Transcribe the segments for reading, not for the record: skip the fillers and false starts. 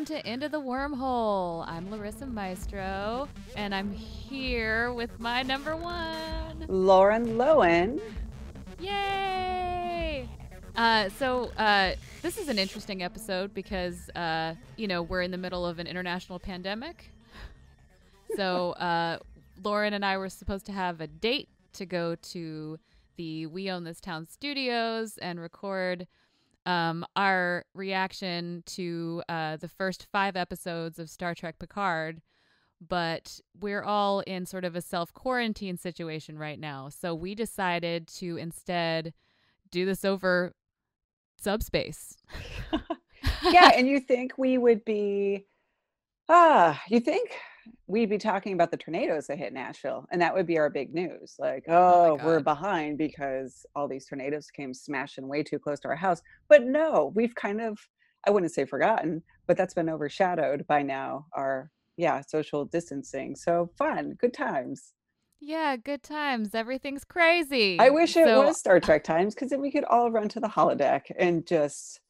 to Into the Wormhole. I'm Larissa Maestro, and I'm here with my number one, Lauren Lowen. Yay! So this is an interesting episode because, we're in the middle of an international pandemic. So Lauren and I were supposed to have a date to go to the We Own This Town studios and record our reaction to the first 5 episodes of Star Trek Picard, but we're all in sort of a self-quarantine situation right now. So we decided to instead do this over subspace. Yeah, and you think we would be, we'd be talking about the tornadoes that hit Nashville, and that would be our big news. Like, we're behind because all these tornadoes came smashing way too close to our house. But no, we've kind of, I wouldn't say forgotten, but that's been overshadowed by now our, social distancing. So fun, good times. Yeah, good times. Everything's crazy. I wish it was Star Trek times, because then we could all run to the holodeck and just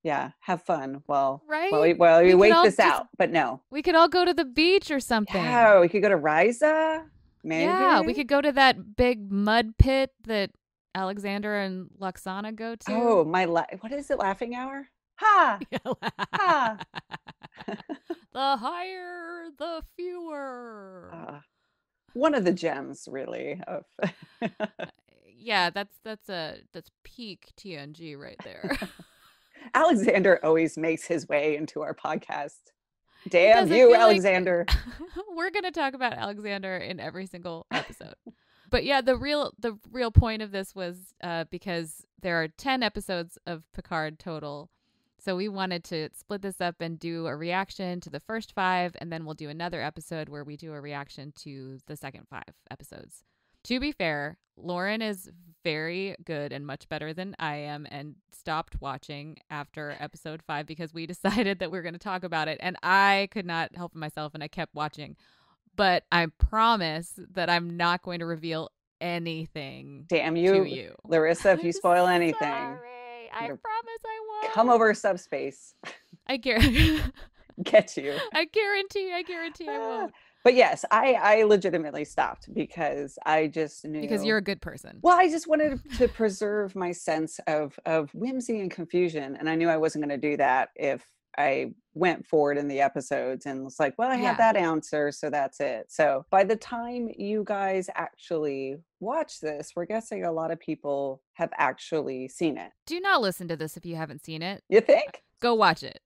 have fun while we wait this out. But no, we could all go to the beach or something. Yeah, we could go to Risa. Maybe. Yeah, we could go to that big mud pit that Alexander and Luxana go to. Oh, what is it? Laughing hour? Ha! Ha! The higher, the fewer. One of the gems, really. Of yeah, that's peak TNG right there. Alexander always makes his way into our podcast. Damn you, Alexander. Like we're going to talk about Alexander in every single episode. But yeah, the real point of this was because there are 10 episodes of Picard total. So we wanted to split this up and do a reaction to the first 5, and then we'll do another episode where we do a reaction to the second 5 episodes. To be fair, Lauren is very good and much better than I am and stopped watching after episode 5 because we decided that we were going to talk about it, and I could not help myself and I kept watching. But I promise that I'm not going to reveal anything. Damn you, to you. Larissa, if you spoil anything. Sorry. I promise I won't. Come over subspace. I guarantee. Get you. I guarantee I won't. But yes, I legitimately stopped because I just knew. Because you're a good person. Well, I just wanted to preserve my sense of whimsy and confusion. And I knew I wasn't going to do that if I went forward in the episodes and was like, well, I have that answer, so that's it. So by the time you guys actually watch this, we're guessing a lot of people have actually seen it. Do not listen to this if you haven't seen it. You think? Go watch it.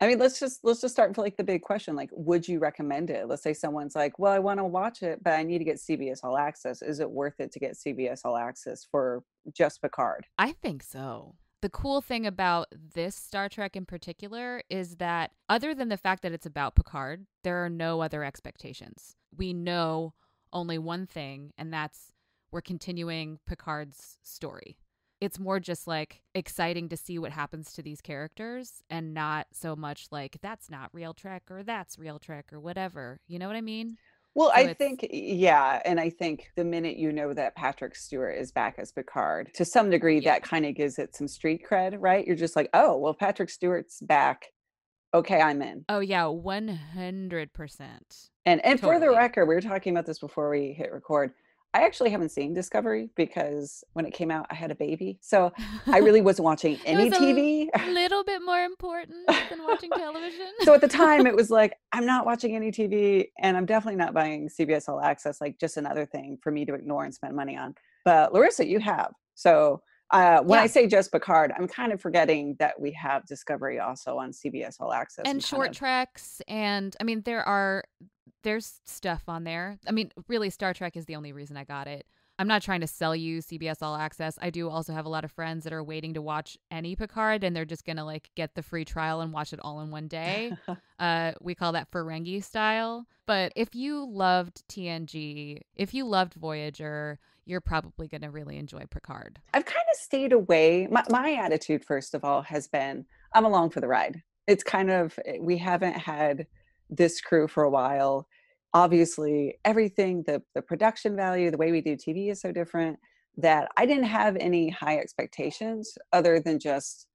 I mean, let's just start with like the big question. Like, would you recommend it? Let's say someone's like, well, I want to watch it, but I need to get CBS All Access. Is it worth it to get CBS All Access for just Picard? I think so. The cool thing about this Star Trek in particular is that other than the fact that it's about Picard, there are no other expectations. We know only one thing, and that's we're continuing Picard's story. It's more just like exciting to see what happens to these characters and not so much like that's not real Trek or that's real Trek or whatever. You know what I mean? Well, so I think, and I think the minute you know that Patrick Stewart is back as Picard, to some degree, that kind of gives it some street cred, right? You're just like, oh, well, Patrick Stewart's back. Okay, I'm in. Oh, yeah, 100%. And totally. For the record, we were talking about this before we hit record. I actually haven't seen Discovery because when it came out, I had a baby. So I really wasn't watching any TV. A little bit more important than watching television. So at the time, it was like, I'm not watching any TV and I'm definitely not buying CBS All Access, like just another thing for me to ignore and spend money on. But Larissa, you have. So when I say just Picard, I'm kind of forgetting that we have Discovery also on CBS All Access. And short treks. And I mean, there's stuff on there. I mean, really, Star Trek is the only reason I got it. I'm not trying to sell you CBS All Access. I do also have a lot of friends that are waiting to watch any Picard, and they're just going to like get the free trial and watch it all in one day. We call that Ferengi style. But if you loved TNG, if you loved Voyager, you're probably going to really enjoy Picard. I've kind of stayed away. My attitude, first of all, has been I'm along for the ride. It's kind of, we haven't had this crew for a while. Obviously, everything, the production value, the way we do TV is so different that I didn't have any high expectations other than just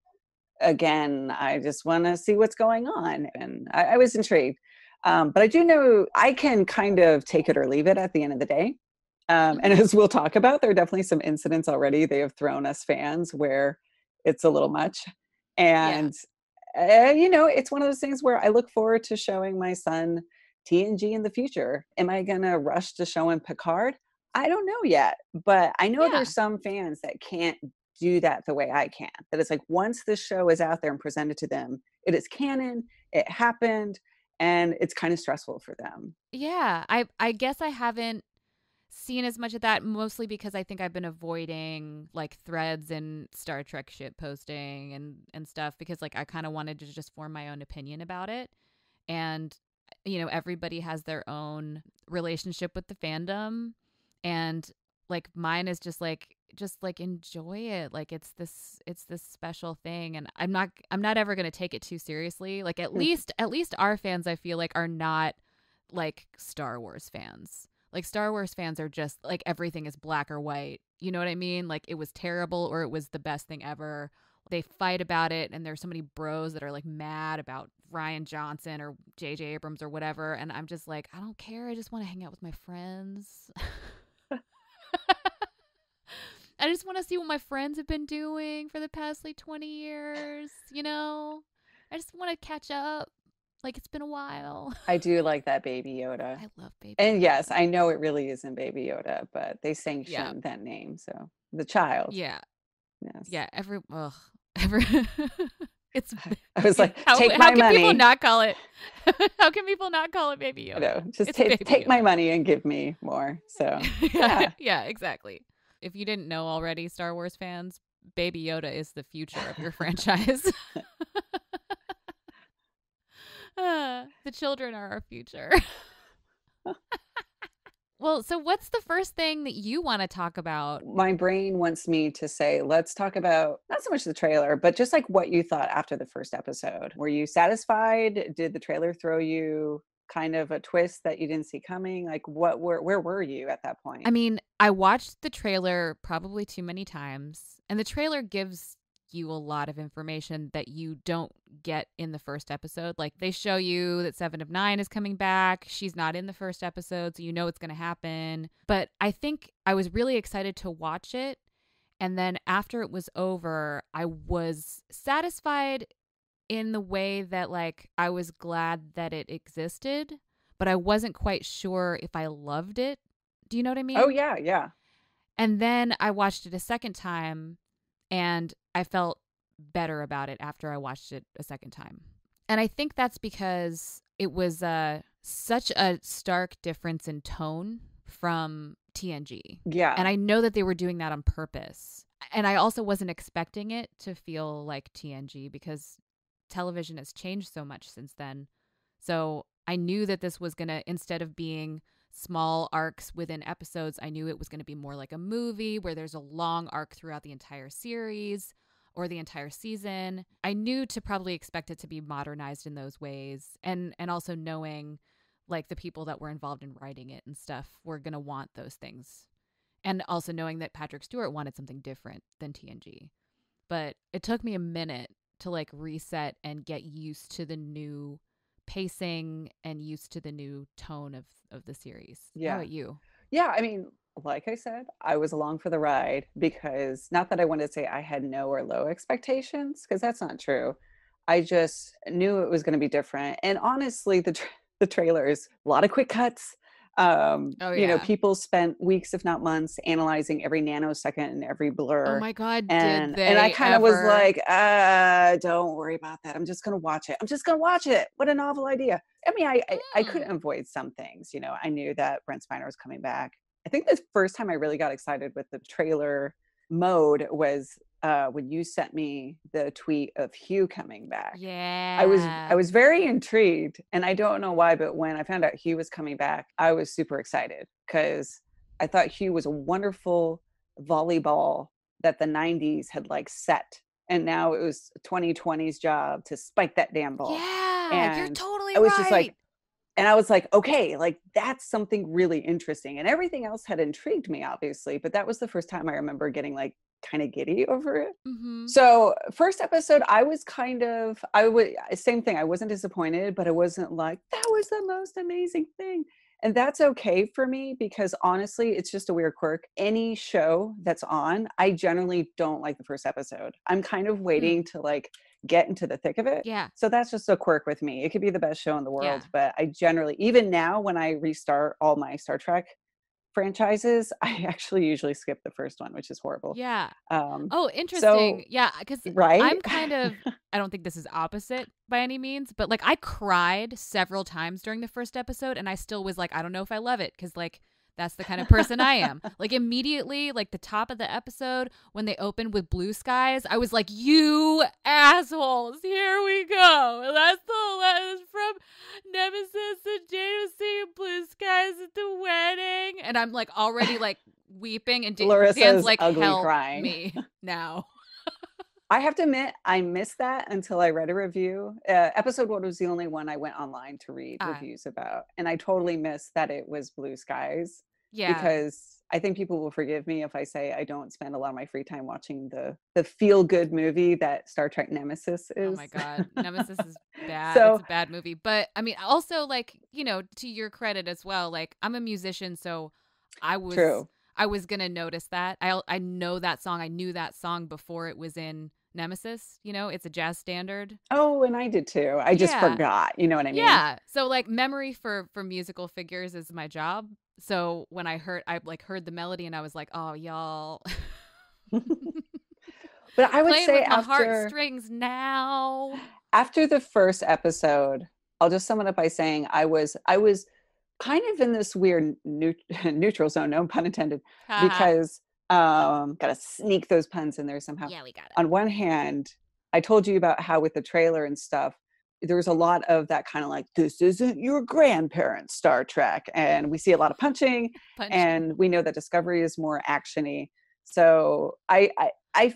again, I just want to see what's going on. And I was intrigued. But I do know I can kind of take it or leave it at the end of the day. And as we'll talk about, there are definitely some incidents already they have thrown us fans where it's a little much. And, it's one of those things where I look forward to showing my son TNG in the future. Am I going to rush to show him Picard? I don't know yet, but I know there's some fans that can't do that the way I can. That it's like once this show is out there and presented to them, it is canon, it happened, and it's kind of stressful for them. Yeah, I guess I haven't seen as much of that, mostly because I think I've been avoiding like threads and Star Trek shit posting and stuff, because like I kind of wanted to just form my own opinion about it. And everybody has their own relationship with the fandom, and like mine is just like enjoy it, like it's this special thing, and I'm not ever going to take it too seriously. Like at least our fans, I feel like, are not like Star Wars fans. Like Star Wars fans are just like everything is black or white. You know what I mean? Like it was terrible or it was the best thing ever. They fight about it, and there's so many bros that are like mad about Ryan Johnson or J.J. Abrams or whatever, and I'm just like, I don't care. I just want to hang out with my friends. I just want to see what my friends have been doing for the past like 20 years, I just want to catch up. Like it's been a while. I do like that Baby Yoda. I love Baby And Yoda. yes, I know it really isn't Baby Yoda, but they sanctioned that name. So the child. Yeah. Yes. Yeah. It's. I was like, how my money. How can people not call it? How can people not call it Baby Yoda? No, just take my money and give me more. So yeah, exactly. If you didn't know already, Star Wars fans, Baby Yoda is the future of your franchise. The children are our future. Well, so what's the first thing that you want to talk about? My brain wants me to say, let's talk about not so much the trailer, but just like what you thought after the first episode. Were you satisfied? Did the trailer throw you kind of a twist that you didn't see coming? Like where were you at that point? I mean, I watched the trailer probably too many times, and the trailer gives you a lot of information that you don't get in the first episode. Like they show you that 7 of 9 is coming back. She's not in the first episode, so you know it's going to happen. But I think I was really excited to watch it. And then after it was over, I was satisfied in the way that like I was glad that it existed, but I wasn't quite sure if I loved it. Do you know what I mean? Oh, yeah, yeah. And then I watched it a second time, and I felt better about it after I watched it a second time. And I think that's because it was such a stark difference in tone from TNG. Yeah. And I know that they were doing that on purpose. And I also wasn't expecting it to feel like TNG because television has changed so much since then. So I knew that this was going to, instead of being small arcs within episodes, I knew it was going to be more like a movie where there's a long arc throughout the entire series or the entire season. I knew to probably expect it to be modernized in those ways. And also knowing like the people that were involved in writing it and stuff were going to want those things. And also knowing that Patrick Stewart wanted something different than TNG. But it took me a minute to like reset and get used to the new pacing and used to the new tone of the series. Yeah. How about you? Yeah, I mean, like I said, I was along for the ride because not that I wanted to say I had no or low expectations, because that's not true. I just knew it was going to be different. And honestly, the trailers, a lot of quick cuts. People spent weeks, if not months, analyzing every nanosecond and every blur. Oh my God, and did they I kind of was like, don't worry about that. I'm just going to watch it. What a novel idea. I mean, I couldn't avoid some things. I knew that Brent Spiner was coming back. I think the first time I really got excited with the trailer mode was when you sent me the tweet of Hugh coming back. Yeah. I was very intrigued, and I don't know why, but when I found out Hugh was coming back, I was super excited because I thought Hugh was a wonderful volleyball that the 90s had like set, and now it was 2020's job to spike that damn ball. Yeah, and you're totally I was right. just like, And I was like, okay, like that's something really interesting. And everything else had intrigued me, obviously, but that was the first time I remember getting like kind of giddy over it. Mm-hmm. So first episode, I was same thing. I wasn't disappointed, but I wasn't like, that was the most amazing thing. And that's okay for me because honestly, it's just a weird quirk. Any show that's on, I generally don't like the first episode. I'm kind of waiting to like get into the thick of it. Yeah. So that's just a quirk with me. It could be the best show in the world, Yeah. but I generally, even now when I restart all my Star Trek franchises, I actually usually skip the first one, which is horrible. Yeah. Um, Oh, interesting. so, Yeah, because right? I'm kind of, I don't think this is opposite by any means, but like I cried several times during the first episode and I still was like, I don't know if I love it because like that's the kind of person I am. Like immediately, like the top of the episode when they opened with blue skies, I was like, you assholes, here we go. That's the letters from Nemesis and Jane seeing blue skies at the wedding. And I'm like already like weeping and Dan's like, ugly help crying. me now. I have to admit, I missed that until I read a review. Episode 1 was the only one I went online to read reviews about. And I totally missed that it was blue skies. Yeah. Because I think people will forgive me if I say I don't spend a lot of my free time watching the feel-good movie that Star Trek Nemesis is. Oh my God. Nemesis is bad. So, it's a bad movie. But I mean, also like, you know, to your credit as well, like I'm a musician, so I was going to notice that. I know that song. I knew that song before it was in Nemesis. You know, it's a jazz standard. Oh, and I did too. I just forgot. You know what I mean? Yeah. So like memory for musical figures is my job. So when I heard the melody and I was like, oh, y'all. But I would say with my heartstrings now. After the first episode, I'll just sum it up by saying I was kind of in this weird neutral zone, no pun intended, because gotta sneak those puns in there somehow. Yeah, we got it. On one hand, I told you about how with the trailer and stuff, there was a lot of that kind of like, this isn't your grandparents' Star Trek. And we see a lot of punching. And we know that Discovery is more actiony. So I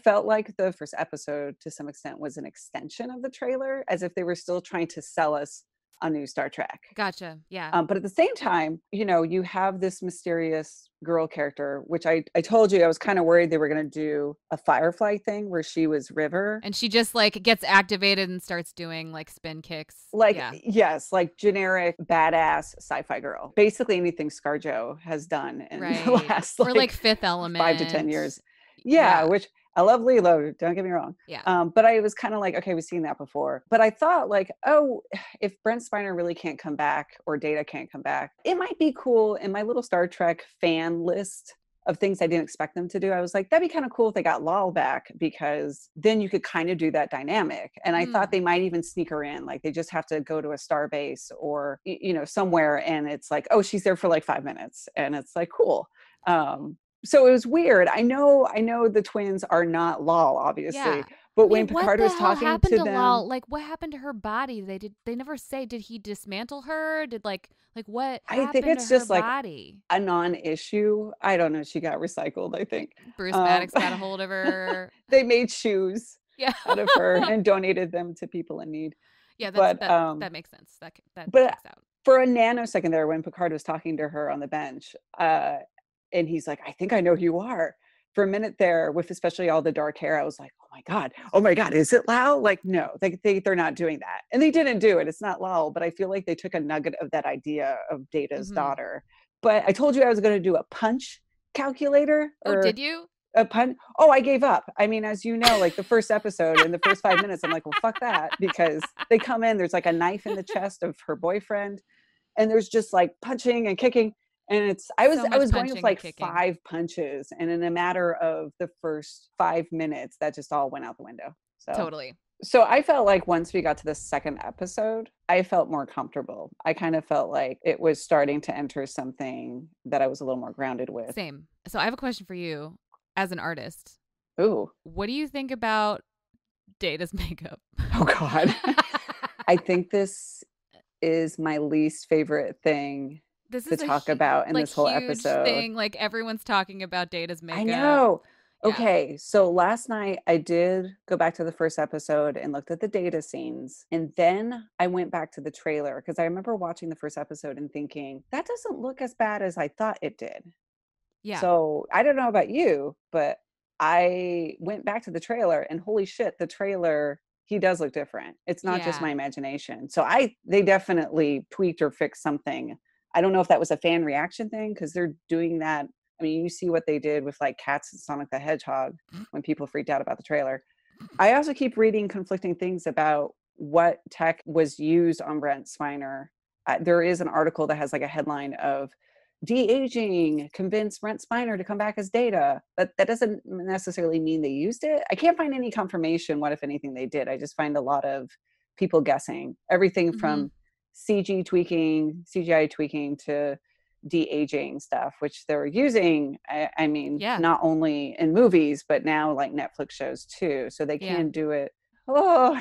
felt like the first episode to some extent was an extension of the trailer, as if they were still trying to sell us a new Star Trek. Gotcha. Yeah. But at the same time, you know, you have this mysterious girl character, which I told you I was kind of worried they were going to do a Firefly thing where she was River. And she just like gets activated and starts doing like spin kicks. Like, yes, like generic badass sci-fi girl. Basically anything ScarJo has done in the last or like Fifth Element. 5 to 10 years. Yeah. Which I love Lilo, don't get me wrong. Yeah. But I was kind of like, okay, we've seen that before. But I thought like, oh, if Brent Spiner really can't come back or Data can't come back, it might be cool. In my little Star Trek fan list of things I didn't expect them to do, I was like, that'd be kind of cool if they got Lal back, because then you could kind of do that dynamic. And I thought they might even sneak her in. Like they just have to go to a star base or, you know, somewhere. And it's like, oh, she's there for like 5 minutes. And it's like, cool. So it was weird. I know the twins are not Lal, obviously. But when Picard was talking to them, Lal? Like what happened to her body? They never say, did he dismantle her? Did like what happened? I think it's to just her like body? A non-issue. I don't know. She got recycled, I think. Bruce Maddox got a hold of her. They made shoes out of her and donated them to people in need. Yeah, that makes sense. That checks out. For a nanosecond there, when Picard was talking to her on the bench, and he's like, I think I know who you are. For a minute there, with especially all the dark hair, I was like, oh my God, is it Lal? Like, no, they're not doing that. And they didn't do it. It's not Lal, but I feel like they took a nugget of that idea of Data's daughter. But I told you I was going to do a punch calculator. Oh, did you? A punch? Oh, I gave up. I mean, as you know, like the first episode, in the first 5 minutes, I'm like, well, fuck that. Because they come in, there's like a knife in the chest of her boyfriend. And there's just like punching and kicking. And I was going with like 5 punches, and in a matter of the first 5 minutes, that just all went out the window. So totally. So I felt like once we got to the second episode, I felt more comfortable. I kind of felt like it was starting to enter something that I was a little more grounded with. Same. So I have a question for you as an artist. Ooh. What do you think about Data's makeup? Oh God. I think this is my least favorite thing to talk about in this whole episode. Thing. Like everyone's talking about Data's makeup. I know. Yeah. Okay, so last night I did go back to the first episode and looked at the data scenes. And then I went back to the trailer because I remember watching the first episode and thinking, that doesn't look as bad as I thought it did. Yeah. So I don't know about you, but I went back to the trailer and holy shit, the trailer, he does look different. It's not just Yeah. my imagination. So they definitely tweaked or fixed something. I don't know if that was a fan reaction thing because they're doing that. I mean, you see what they did with like Cats and Sonic the Hedgehog when people freaked out about the trailer. I also keep reading conflicting things about what tech was used on Brent Spiner. There is an article that has like a headline of de-aging convinced Brent Spiner to come back as Data, but that doesn't necessarily mean they used it. I can't find any confirmation what, if anything, they did. I just find a lot of people guessing. Everything from CGI tweaking to de-aging stuff, which they're using, I mean, Yeah. not only in movies, but now like Netflix shows too. So they can do it. Oh,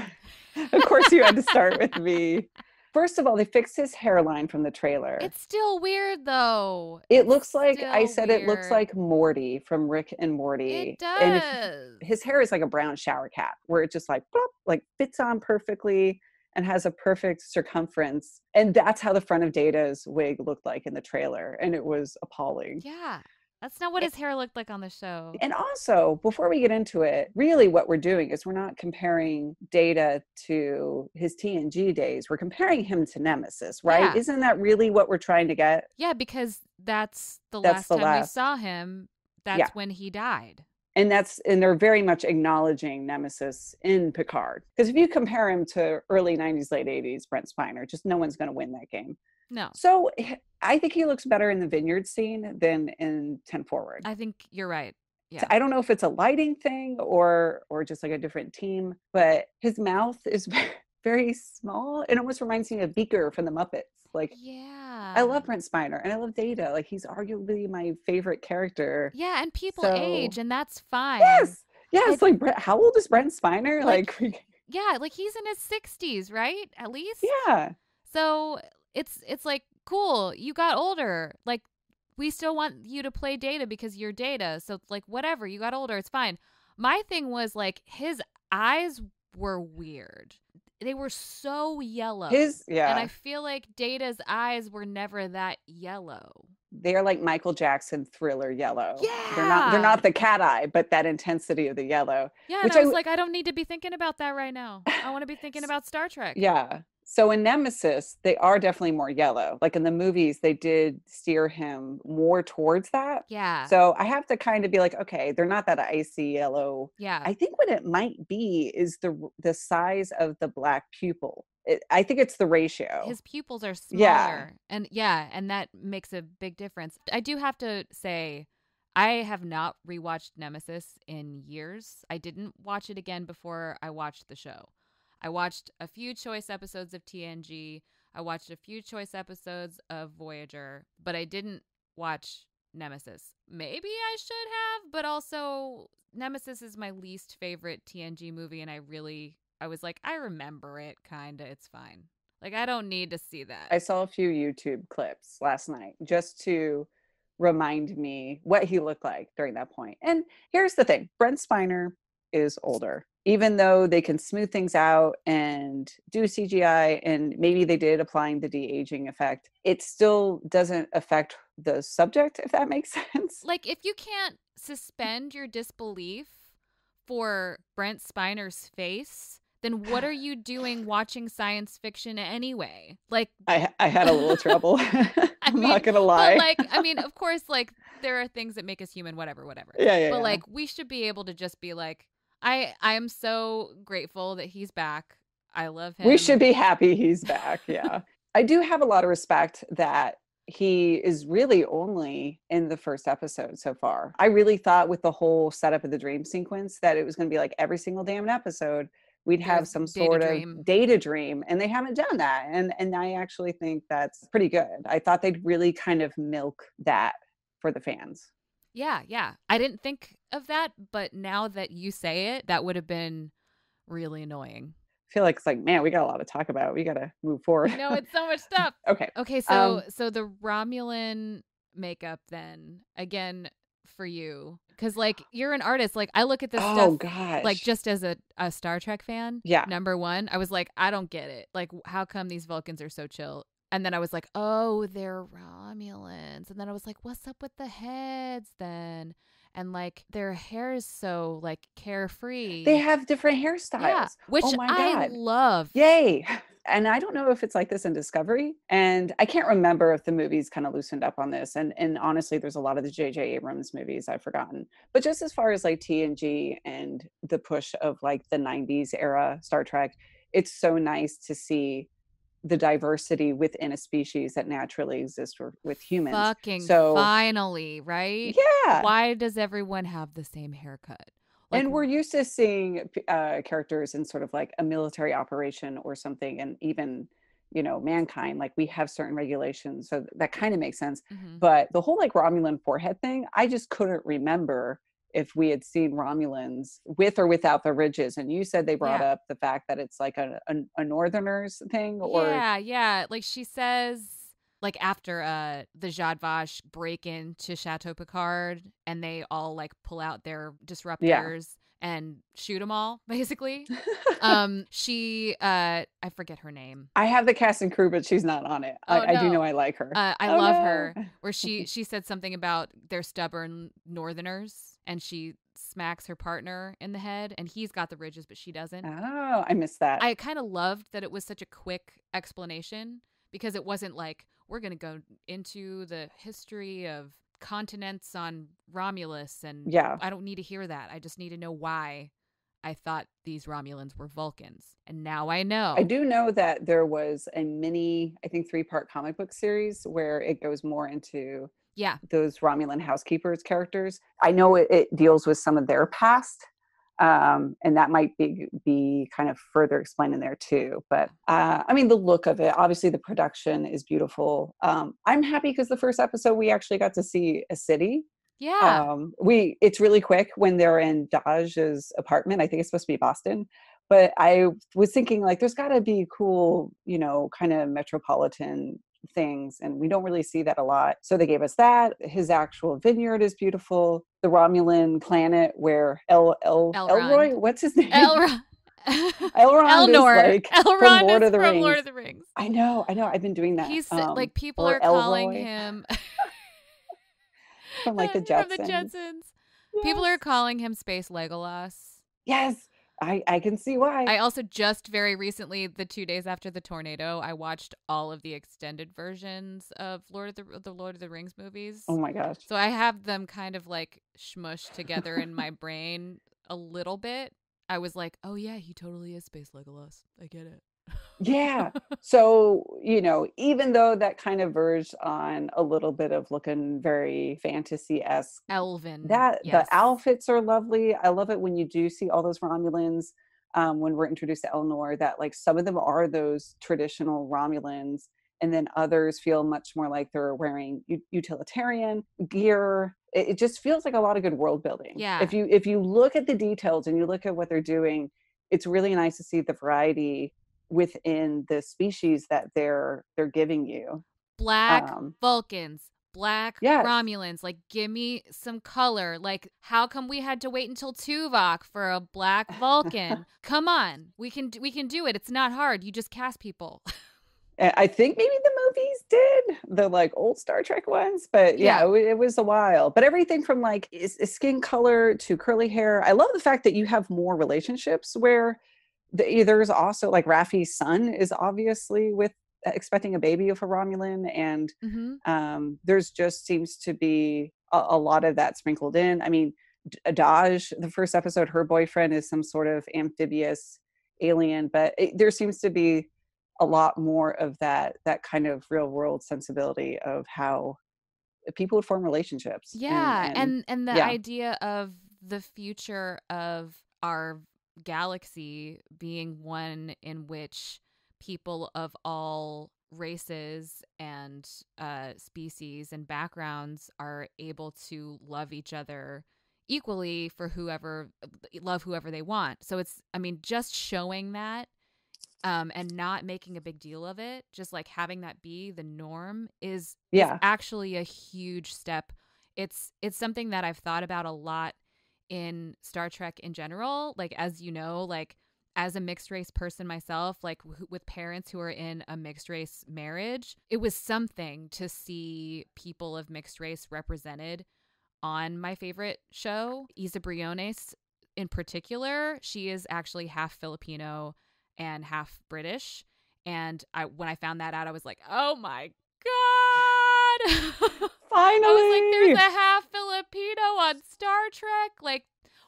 of course you had to start with me. First of all, they fixed his hairline from the trailer. It's still weird though. It looks like, I said, it looks like Morty from Rick and Morty. It does. And his hair is like a brown shower cap where it just like, boop, like fits on perfectly and has a perfect circumference. And that's how the front of Data's wig looked like in the trailer. And it was appalling. Yeah. That's not what his hair looked like on the show. And also, before we get into it, really what we're doing is we're not comparing Data to his TNG days. We're comparing him to Nemesis, right? Yeah. Isn't that really what we're trying to get? Yeah, because that's the last time we saw him. That's when he died. And they're very much acknowledging Nemesis in Picard. Because if you compare him to early 90s, late 80s, Brent Spiner, just no one's going to win that game. No. So I think he looks better in the vineyard scene than in 10 Forward. I think you're right. Yeah. So I don't know if it's a lighting thing or just like a different team, but his mouth is very small. It almost reminds me of Beaker from the Muppets. Like, yeah, I love Brent Spiner and I love Data. Like, he's arguably my favorite character. Yeah, and people age, and that's fine. Yes. Like, how old is Brent Spiner? Like yeah, like he's in his 60s, right? At least. Yeah. So it's like, cool, you got older. Like, we still want you to play Data because you're Data. So like, whatever, you got older, it's fine. My thing was like his eyes were weird. They were so yellow. And I feel like Data's eyes were never that yellow. They're like Michael Jackson Thriller yellow. Yeah. They're not the cat eye, but that intensity of the yellow. Yeah, and I was like, I don't need to be thinking about that right now. I want to be thinking about Star Trek. Yeah. So in Nemesis, they are definitely more yellow. Like in the movies, they did steer him more towards that. Yeah. So I have to kind of be like, okay, they're not that icy yellow. Yeah. I think what it might be is the size of the black pupil. I think it's the ratio. His pupils are smaller. And that makes a big difference. I do have to say, I have not rewatched Nemesis in years. I didn't watch it again before I watched the show. I watched a few choice episodes of TNG. I watched a few choice episodes of Voyager, but I didn't watch Nemesis. Maybe I should have, but also Nemesis is my least favorite TNG movie, and I was like, I remember it, kinda. It's fine. Like, I don't need to see that. I saw a few YouTube clips last night just to remind me what he looked like during that point. And here's the thing. Brent Spiner is older. Even though they can smooth things out and do CGI, and maybe they did applying the de-aging effect, it still doesn't affect the subject, if that makes sense. Like, if you can't suspend your disbelief for Brent Spiner's face, then what are you doing watching science fiction anyway? Like, I had a little trouble. I'm not gonna lie. But like, of course, like, there are things that make us human, whatever. Yeah. But like, we should be able to just be like, I am so grateful that he's back. I love him. We should be happy he's back. Yeah. I do have a lot of respect that he is really only in the first episode so far. I really thought with the whole setup of the dream sequence that it was going to be like every single damn episode we'd have some sort of data dream, and they haven't done that. And I actually think that's pretty good. I thought they'd really kind of milk that for the fans. Yeah. I didn't think of that, but now that you say it, that would have been really annoying. I feel like it's like, man, we got a lot to talk about. We got to move forward. No, it's so much stuff. Okay. So the Romulan makeup then, again, for you because like you're an artist. Like I look at this Oh stuff gosh. like just as a Star Trek fan. Yeah. Number one, I was like, I don't get it. Like, how come these Vulcans are so chill? And then I was like, oh, they're Romulans. And then I was like, what's up with the heads then? And like their hair is so like carefree. They have different hairstyles. Yeah, which oh my I God. love. Yay. And I don't know if it's like this in Discovery. And I can't remember if the movies kind of loosened up on this. And honestly, there's a lot of the J.J. Abrams movies I've forgotten. But just as far as like TNG and the push of like the 90s era Star Trek, it's so nice to see the diversity within a species that naturally exists with humans. Fucking so finally, right? Yeah. Why does everyone have the same haircut? Like, and we're used to seeing characters in sort of like a military operation or something, and even, you know, mankind, like we have certain regulations, so that kind of makes sense. Mm-hmm. But the whole like Romulan forehead thing, I just couldn't remember if we had seen Romulans with or without the ridges. And you said they brought up the fact that it's like a Northerners thing, or yeah, like she says. Like after the Zhat Vash break into Chateau Picard and they all like pull out their disruptors and shoot them all, basically. She I forget her name. I have the cast and crew, but she's not on it. I do know I like her. I love her. Where she said something about they're stubborn Northerners, and she smacks her partner in the head, and he's got the ridges, but she doesn't. Oh, I missed that. I kind of loved that it was such a quick explanation because it wasn't like, we're going to go into the history of continents on Romulus. And I don't need to hear that. I just need to know why I thought these Romulans were Vulcans. And now I know. I do know that there was a mini, I think 3-part comic book series where it goes more into those Romulan housekeepers characters. I know it deals with some of their past. And that might be kind of further explained in there too. But I mean, the look of it, obviously the production is beautiful. I'm happy because the first episode we actually got to see a city. Yeah. It's really quick when they're in Daj's apartment. I think it's supposed to be Boston. But I was thinking like there's got to be cool, you know, kind of metropolitan things, and we don't really see that a lot. So they gave us that. His actual vineyard is beautiful. The Romulan planet where Elroy, what's his name? Elrond Elrond is like Elrond from Lord of the from Rings. Lord of the Rings. I know. I've been doing that. He's like people are Elroy. calling him from like the Jetsons. From the Jetsons. Yes. People are calling him Space Legolas. Yes. I can see why. I also just very recently, the 2 days after the tornado, I watched all of the extended versions of Lord of the Rings movies. Oh my gosh. So I have them kind of like smushed together in my brain a little bit. I was like, oh yeah, he totally is Space Legolas. I get it. Yeah. So, you know, even though that kind of verged on a little bit of looking very fantasy-esque. Elven. The outfits are lovely. I love it when you do see all those Romulans, when we're introduced to Eleanor, that like some of them are those traditional Romulans, and then others feel much more like they're wearing utilitarian gear. It just feels like a lot of good world building. Yeah. If you look at the details and you look at what they're doing, it's really nice to see the variety within the species that they're giving you. Black Vulcans, black Romulans, like give me some color. Like how come we had to wait until Tuvok for a black Vulcan? Come on, we can do it. It's not hard. You just cast people. I think maybe the movies did, the like old Star Trek ones, but it was a while. But everything from like skin color to curly hair. I love the fact that you have more relationships where there's also like Raffi's son is obviously with expecting a baby of a Romulan, and there's just seems to be a lot of that sprinkled in. I mean, Daj, the first episode, her boyfriend is some sort of amphibious alien, but there seems to be a lot more of that kind of real world sensibility of how people would form relationships. Yeah, and the idea of the future of our galaxy being one in which people of all races and species and backgrounds are able to love each other equally for whoever they want. So it's, I mean, just showing that and not making a big deal of it, just like having that be the norm is actually a huge step it's something that I've thought about a lot in Star Trek in general. Like, as you know, like as a mixed race person myself, like with parents who are in a mixed race marriage, it was something to see people of mixed race represented on my favorite show. Isa Briones in particular, she is actually half Filipino and half British. And when I found that out, I was like, oh my God. Finally. I was like, there's a half Filipino on Star Trek. Like,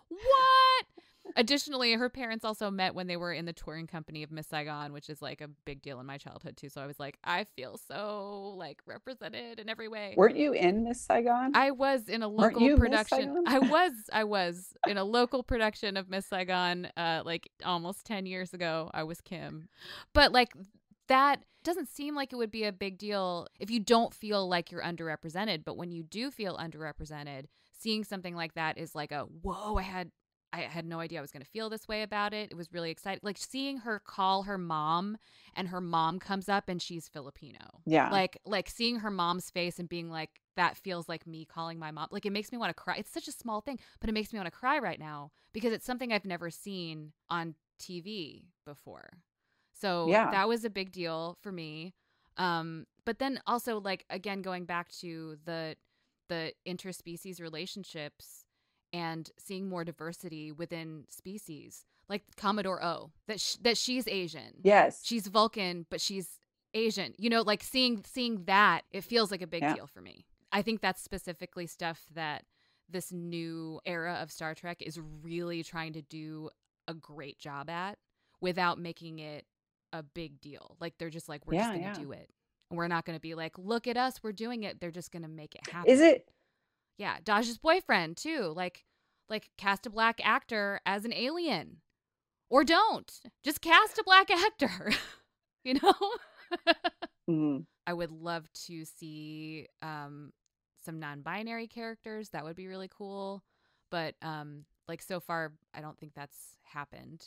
what? Additionally, her parents also met when they were in the touring company of Miss Saigon, which is like a big deal in my childhood too. So I was like, I feel so like represented in every way. Weren't you in Miss Saigon? I was in a local production. I was in a local production of Miss Saigon like almost 10 years ago. I was Kim. But like that doesn't seem like it would be a big deal if you don't feel like you're underrepresented. But when you do feel underrepresented, seeing something like that is like a whoa, I had no idea I was going to feel this way about it. It was really exciting. Like seeing her call her mom and her mom comes up and she's Filipino. Yeah. Like seeing her mom's face and being like, that feels like me calling my mom. Like it makes me want to cry. It's such a small thing, but it makes me want to cry right now because it's something I've never seen on TV before. So that was a big deal for me. But then also like, again, going back to the interspecies relationships and seeing more diversity within species, like Commodore O, that she's Asian. Yes. She's Vulcan, but she's Asian. You know, like seeing that, it feels like a big deal for me. I think that's specifically stuff that this new era of Star Trek is really trying to do a great job at without making it a big deal. Like they're just like, we're just going to do it. We're not going to be like, look at us, we're doing it. They're just going to make it happen. Is it? Yeah, Daj's boyfriend too. Like cast a black actor as an alien, or don't just cast a black actor. You know, Mm-hmm. I would love to see some non-binary characters. That would be really cool. But like so far, I don't think that's happened.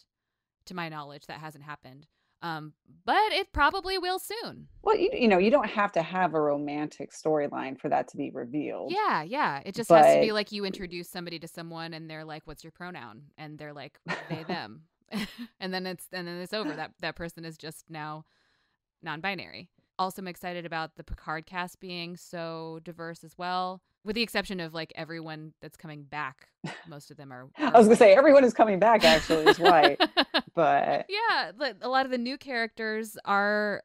To my knowledge, that hasn't happened. But it probably will soon. Well, you know, you don't have to have a romantic storyline for that to be revealed. Yeah. It just has to be like you introduce somebody to someone and they're like, what's your pronoun? And they're like, they, them. and then it's over. That person is just now non-binary. Also, I'm excited about the Picard cast being so diverse as well, with the exception of like everyone that's coming back. Most of them are I was gonna say everyone is coming back actually is white, but yeah, a lot of the new characters are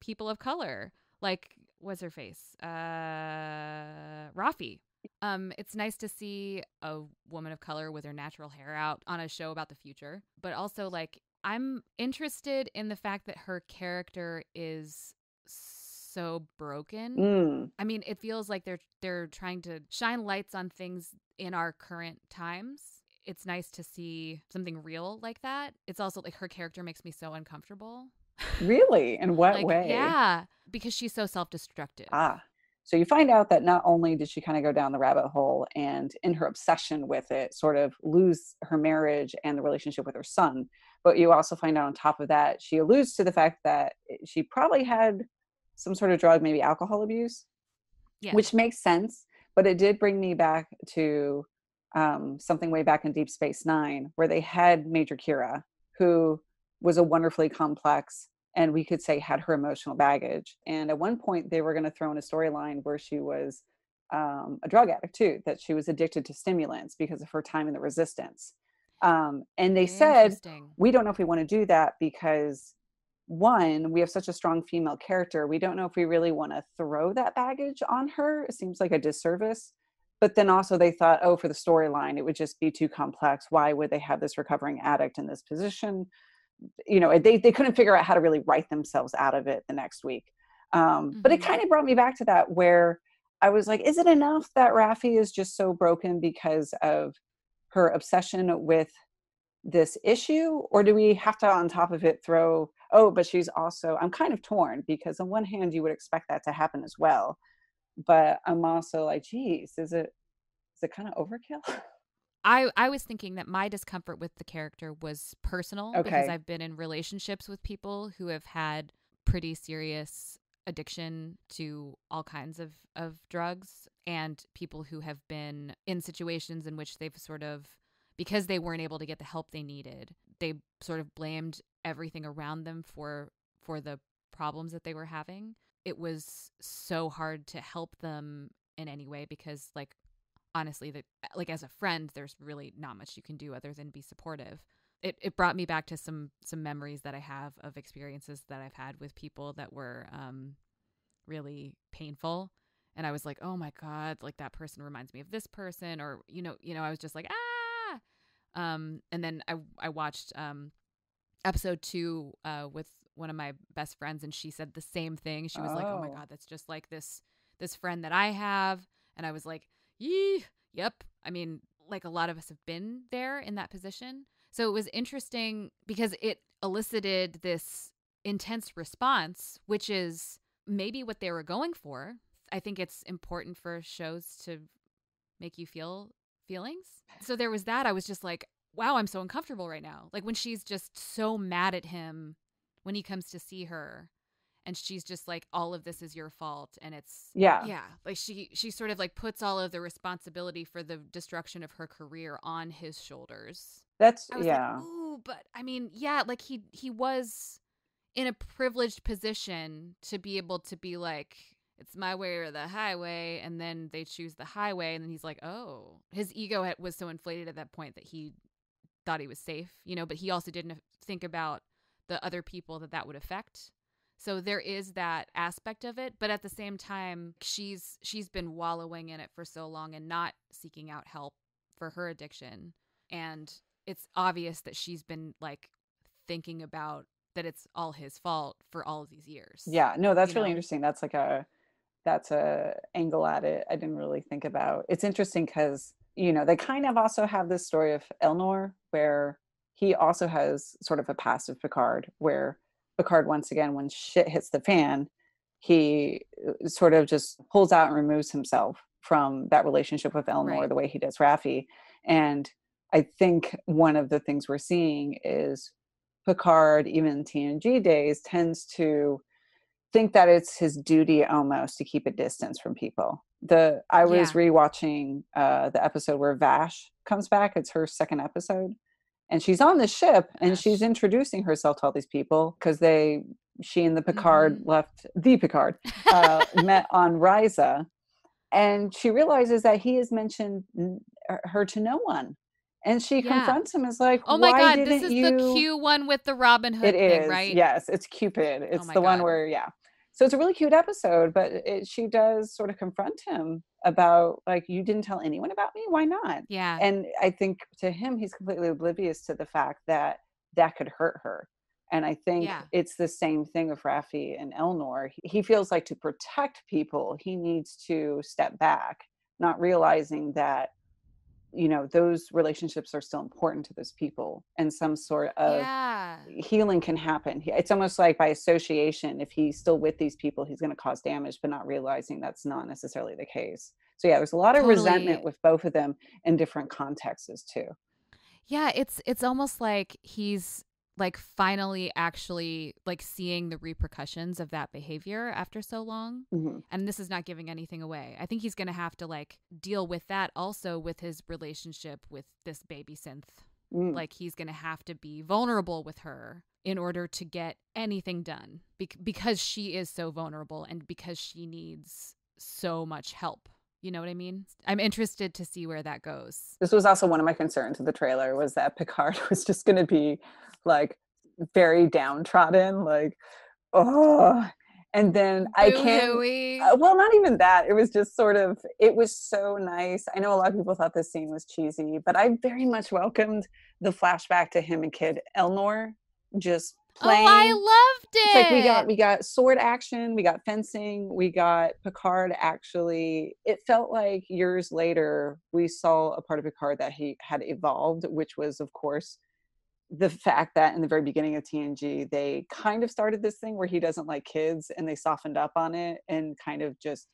people of color. Like, what's her face? Rafi. It's nice to see a woman of color with her natural hair out on a show about the future, but also like I'm interested in the fact that her character is so broken. I mean, it feels like they're trying to shine lights on things in our current times. It's nice to see something real like that. It's also like her character makes me so uncomfortable. Really? In what like, way? Yeah, because she's so self-destructive. So you find out that not only did she kind of go down the rabbit hole and in her obsession with it sort of lose her marriage and the relationship with her son, but you also find out on top of that, she alludes to the fact that she probably had some sort of drug, maybe alcohol abuse, which makes sense. But it did bring me back to something way back in Deep Space Nine, where they had Major Kira, who was a wonderfully complex, and we could say had her emotional baggage. And at one point they were going to throw in a storyline where she was a drug addict too, that she was addicted to stimulants because of her time in the resistance. And they said, we don't know if we want to do that because one, we have such a strong female character. We don't know if we really want to throw that baggage on her. It seems like a disservice. But then also they thought, oh, for the storyline, it would just be too complex. Why would they have this recovering addict in this position? You know, they couldn't figure out how to really write themselves out of it the next week. But it kind of brought me back to that where I was like, is it enough that Raffi is just so broken because of her obsession with this issue? Or do we have to, on top of it, throw, oh, but she's also, I'm kind of torn because on one hand, you would expect that to happen as well. But I'm also like, geez, is it kind of overkill? I was thinking that my discomfort with the character was personal because I've been in relationships with people who have had pretty serious addiction to all kinds of drugs, and people who have been in situations in which they've sort of, because they weren't able to get the help they needed, they sort of blamed everything around them for the problems that they were having. It was so hard to help them in any way because, like, honestly, that, like, as a friend, there's really not much you can do other than be supportive. It brought me back to some memories that I have of experiences that I've had with people that were really painful. And I was like, oh my God, like that person reminds me of this person, or, I was just like, ah. And then I watched episode 2 with one of my best friends, and she said the same thing. She was like, oh my God, that's just like this friend that I have. And I was like, yep. I mean, like a lot of us have been there in that position. So it was interesting because it elicited this intense response, which is maybe what they were going for. I think it's important for shows to make you feel feelings. So there was that. I was just like, wow, I'm so uncomfortable right now. Like when she's just so mad at him when he comes to see her, and she's just like, all of this is your fault. And it's, like she sort of like puts all of the responsibility for the destruction of her career on his shoulders. I was like, ooh, but I mean, like he was in a privileged position to be able to be like, it's my way or the highway. And then they choose the highway. And then he's like, oh, his ego was so inflated at that point that he thought he was safe, but he also didn't think about the other people that would affect. So there is that aspect of it. But at the same time, she's been wallowing in it for so long and not seeking out help for her addiction. And it's obvious that she's been like thinking about that it's all his fault for all of these years. Yeah, no, that's really interesting. That's a angle at it I didn't really think about. It's interesting because, they kind of also have this story of Elnor where he also has sort of a passive Picard, where Picard, once again, when shit hits the fan, he sort of just pulls out and removes himself from that relationship with Elnor, the way he does Raffi. And I think one of the things we're seeing is Picard, even in TNG days, tends to think that it's his duty almost to keep a distance from people. I was rewatching the episode where Vash comes back. It's her second episode. And she's on the ship and she's introducing herself to all these people because she and the Picard met on Risa. And she realizes that he has mentioned her to no one. And she confronts him as like, oh my God, this is the Q one with the Robin Hood thing, right? Yes, it's Cupid. It's the one where, So it's a really cute episode, but she does sort of confront him about like, you didn't tell anyone about me? Why not? Yeah. And I think to him, he's completely oblivious to the fact that could hurt her. And I think it's the same thing with Raffi and Elnor. He feels like to protect people, he needs to step back, not realizing that, those relationships are still important to those people, and some sort of healing can happen. It's almost like by association, if he's still with these people, he's going to cause damage, but not realizing that's not necessarily the case. So there's a lot of resentment with both of them in different contexts too. Yeah, it's almost like he's like finally actually like seeing the repercussions of that behavior after so long. Mm-hmm. And this is not giving anything away. I think he's going to have to like deal with that also with his relationship with this baby synth. Like he's going to have to be vulnerable with her in order to get anything done because she is so vulnerable and because she needs so much help. You know what I mean? I'm interested to see where that goes. This was also one of my concerns of the trailer, was that Picard was just going to be like very downtrodden, like, oh. And then I can't, well, not even that. It was just sort of, it was so nice. I know a lot of people thought this scene was cheesy, but I very much welcomed the flashback to him and kid Elnor just playing. Oh, I loved it. It's like we got sword action, we got fencing, we got Picard actually. It felt like years later we saw a part of Picard that he had evolved, which was, of course, the fact that in the very beginning of TNG, they kind of started this thing where he doesn't like kids, and they softened up on it and kind of just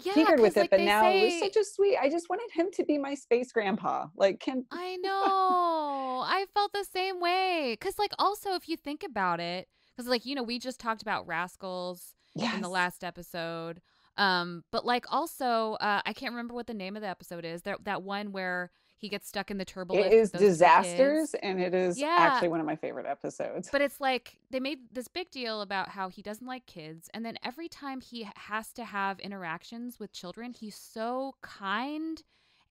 tinkered with it. Like, but now it was such a sweet, I just wanted him to be my space grandpa. Like, I know. I felt the same way. Because like also if you think about it, Because, like, we just talked about Rascals in the last episode. But, like, also, I can't remember what the name of the episode is. That one where he gets stuck in the turbo lift. It is with those Disasters, kids. and it is actually one of my favorite episodes. But it's like they made this big deal about how he doesn't like kids. And then every time he has to have interactions with children, he's so kind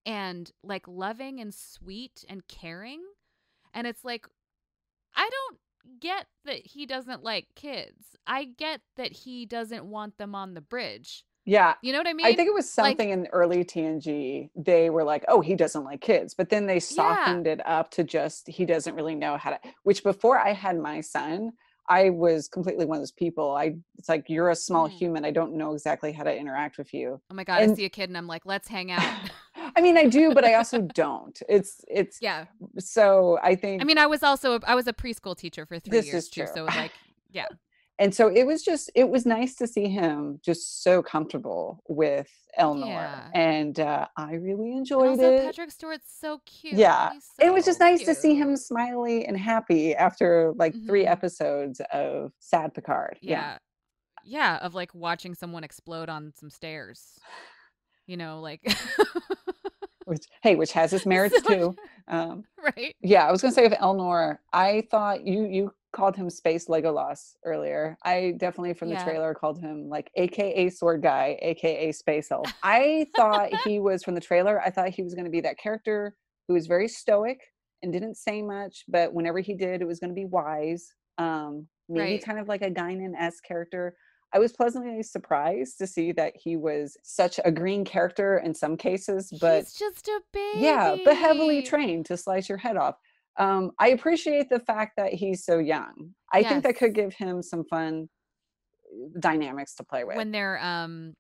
and, like, loving and sweet and caring. And it's like, I don't get that he doesn't like kids. I get that he doesn't want them on the bridge. Yeah. You know what I mean? I think it was something in early TNG. They were like, oh, he doesn't like kids. But then they softened it up to just, he doesn't really know how to, which before I had my son, I was completely one of those people. It's like, you're a small human. I don't know exactly how to interact with you. Oh my God. I see a kid and I'm like, let's hang out. I mean, I do, but I also don't. It's yeah. So I think, I mean, I was a preschool teacher for 3 years too. So, like, yeah. And so it was nice to see him just so comfortable with Elnor. Yeah. And I really enjoyed it. Patrick Stewart's so cute. Yeah. So it was just nice cute. to see him smiley and happy after like 3 episodes of sad Picard. Yeah. Yeah. Of, like, watching someone explode on some stairs. Like. which has its merits too. Right. Yeah. I was going to say of Elnor, I thought you called him Space Legolas earlier. I definitely from the trailer called him like AKA Sword Guy, AKA Space Elf. I thought he was from the trailer. I thought he was going to be that character who was very stoic and didn't say much, but whenever he did, it was going to be wise. Maybe kind of like a Guinan-esque character. I was pleasantly surprised to see that he was such a green character in some cases, but he's just a baby. Yeah, but heavily trained to slice your head off. I appreciate the fact that he's so young. I think that could give him some fun dynamics to play with. When they're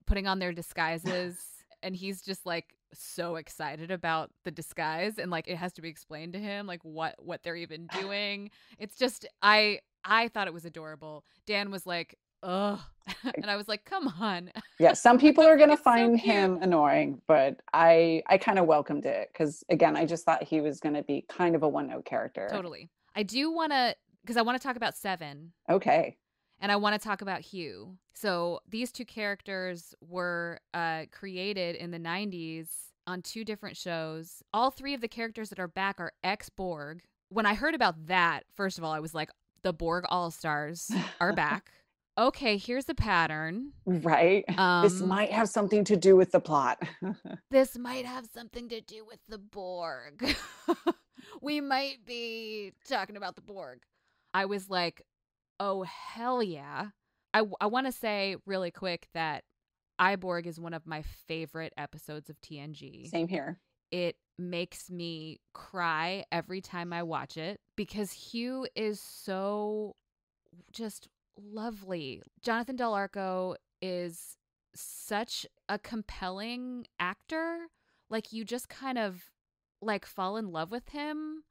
putting on their disguises and he's just like so excited about the disguise and like it has to be explained to him like what they're even doing. It's just I thought it was adorable. Dan was like, ugh. And I was like, come on. Yeah, some people are going to find him annoying, but I kind of welcomed it because, again, I just thought he was going to be kind of a one-note character. Totally. I do want to, because I want to talk about Seven. Okay. And I want to talk about Hugh. So these two characters were created in the 90s on 2 different shows. All 3 of the characters that are back are ex-Borg. When I heard about that, first of all, I was like, the Borg All-Stars are back. Okay, here's the pattern. Right. This might have something to do with the plot. This might have something to do with the Borg. We might be talking about the Borg. I was like, oh, hell yeah. I want to say really quick that Borg is one of my favorite episodes of TNG. Same here. It makes me cry every time I watch it because Hugh is so just lovely. Jonathan Del Arco is such a compelling actor. Like you just kind of like fall in love with him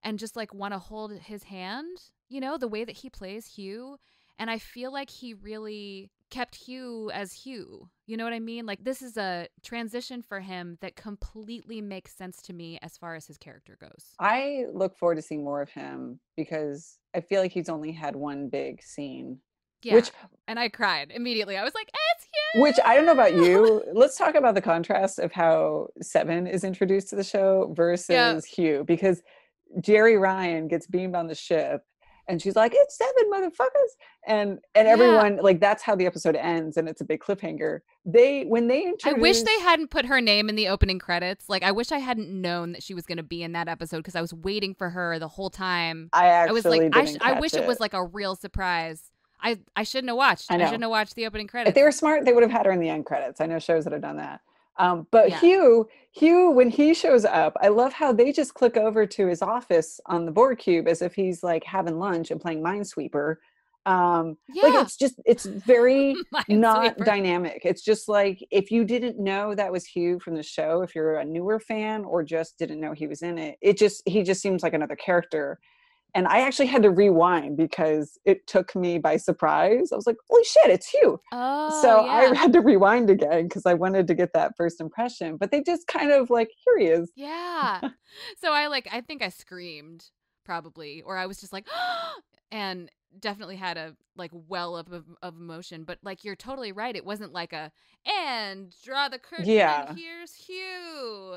and just like want to hold his hand, you know, the way that he plays Hugh. And I feel like he really kept Hugh as Hugh. You know what I mean? Like this is a transition for him that completely makes sense to me as far as his character goes. I look forward to seeing more of him because I feel like he's only had one big scene. Yeah. And I cried immediately. I was like, it's Hugh! Which I don't know about you. Let's talk about the contrast of how Seven is introduced to the show versus Hugh. Because Jerry Ryan gets beamed on the ship and she's like, it's Seven, motherfuckers. And everyone, like, that's how the episode ends. And it's a big cliffhanger. When they introduced... I wish they hadn't put her name in the opening credits. Like, I wish I hadn't known that she was going to be in that episode because I was waiting for her the whole time. I was like, I wish it was like a real surprise. I shouldn't have watched. I shouldn't have watched the opening credits. If they were smart, they would have had her in the end credits. I know shows that have done that. But Hugh, when he shows up, I love how they just click over to his office on the Borg cube as if he's like having lunch and playing Minesweeper. Like it's very not dynamic. It's just like if you didn't know that was Hugh from the show, if you're a newer fan or just didn't know he was in it, he just seems like another character. And I actually had to rewind because it took me by surprise. I was like, holy shit, it's Hugh. I had to rewind again because I wanted to get that first impression. But they just kind of like, here he is. Yeah. So I think I screamed probably, or I was just like, and definitely had a like well up of emotion, but like you're totally right. It wasn't like and draw the curtain and here's Hugh.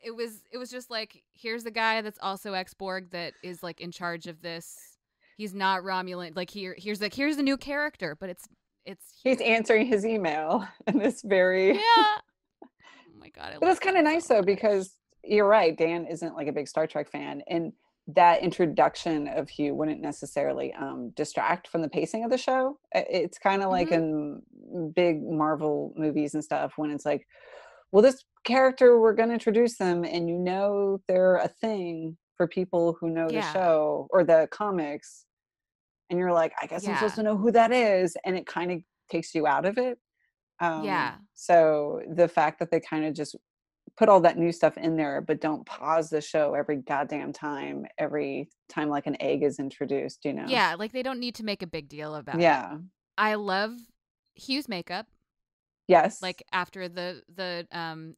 It was just like, here's a guy that's also ex-Borg that is like in charge of this. He's not Romulan. Like here's a new character, but it's he's answering his email in this very Oh my God. But it's kind of nice though, because you're right, Dan isn't like a big Star Trek fan, and that introduction of Hugh wouldn't necessarily distract from the pacing of the show. It's kind of like in big Marvel movies and stuff, when it's like, well, this character, we're going to introduce them, and they're a thing for people who know the show or the comics, and you're like, I guess I'm supposed to know who that is, and it kind of takes you out of it. So the fact that they kind of just put all that new stuff in there, but don't pause the show every time like an egg is introduced, Yeah, like they don't need to make a big deal about it. Yeah. I love Hugh's makeup. Yes. Like after the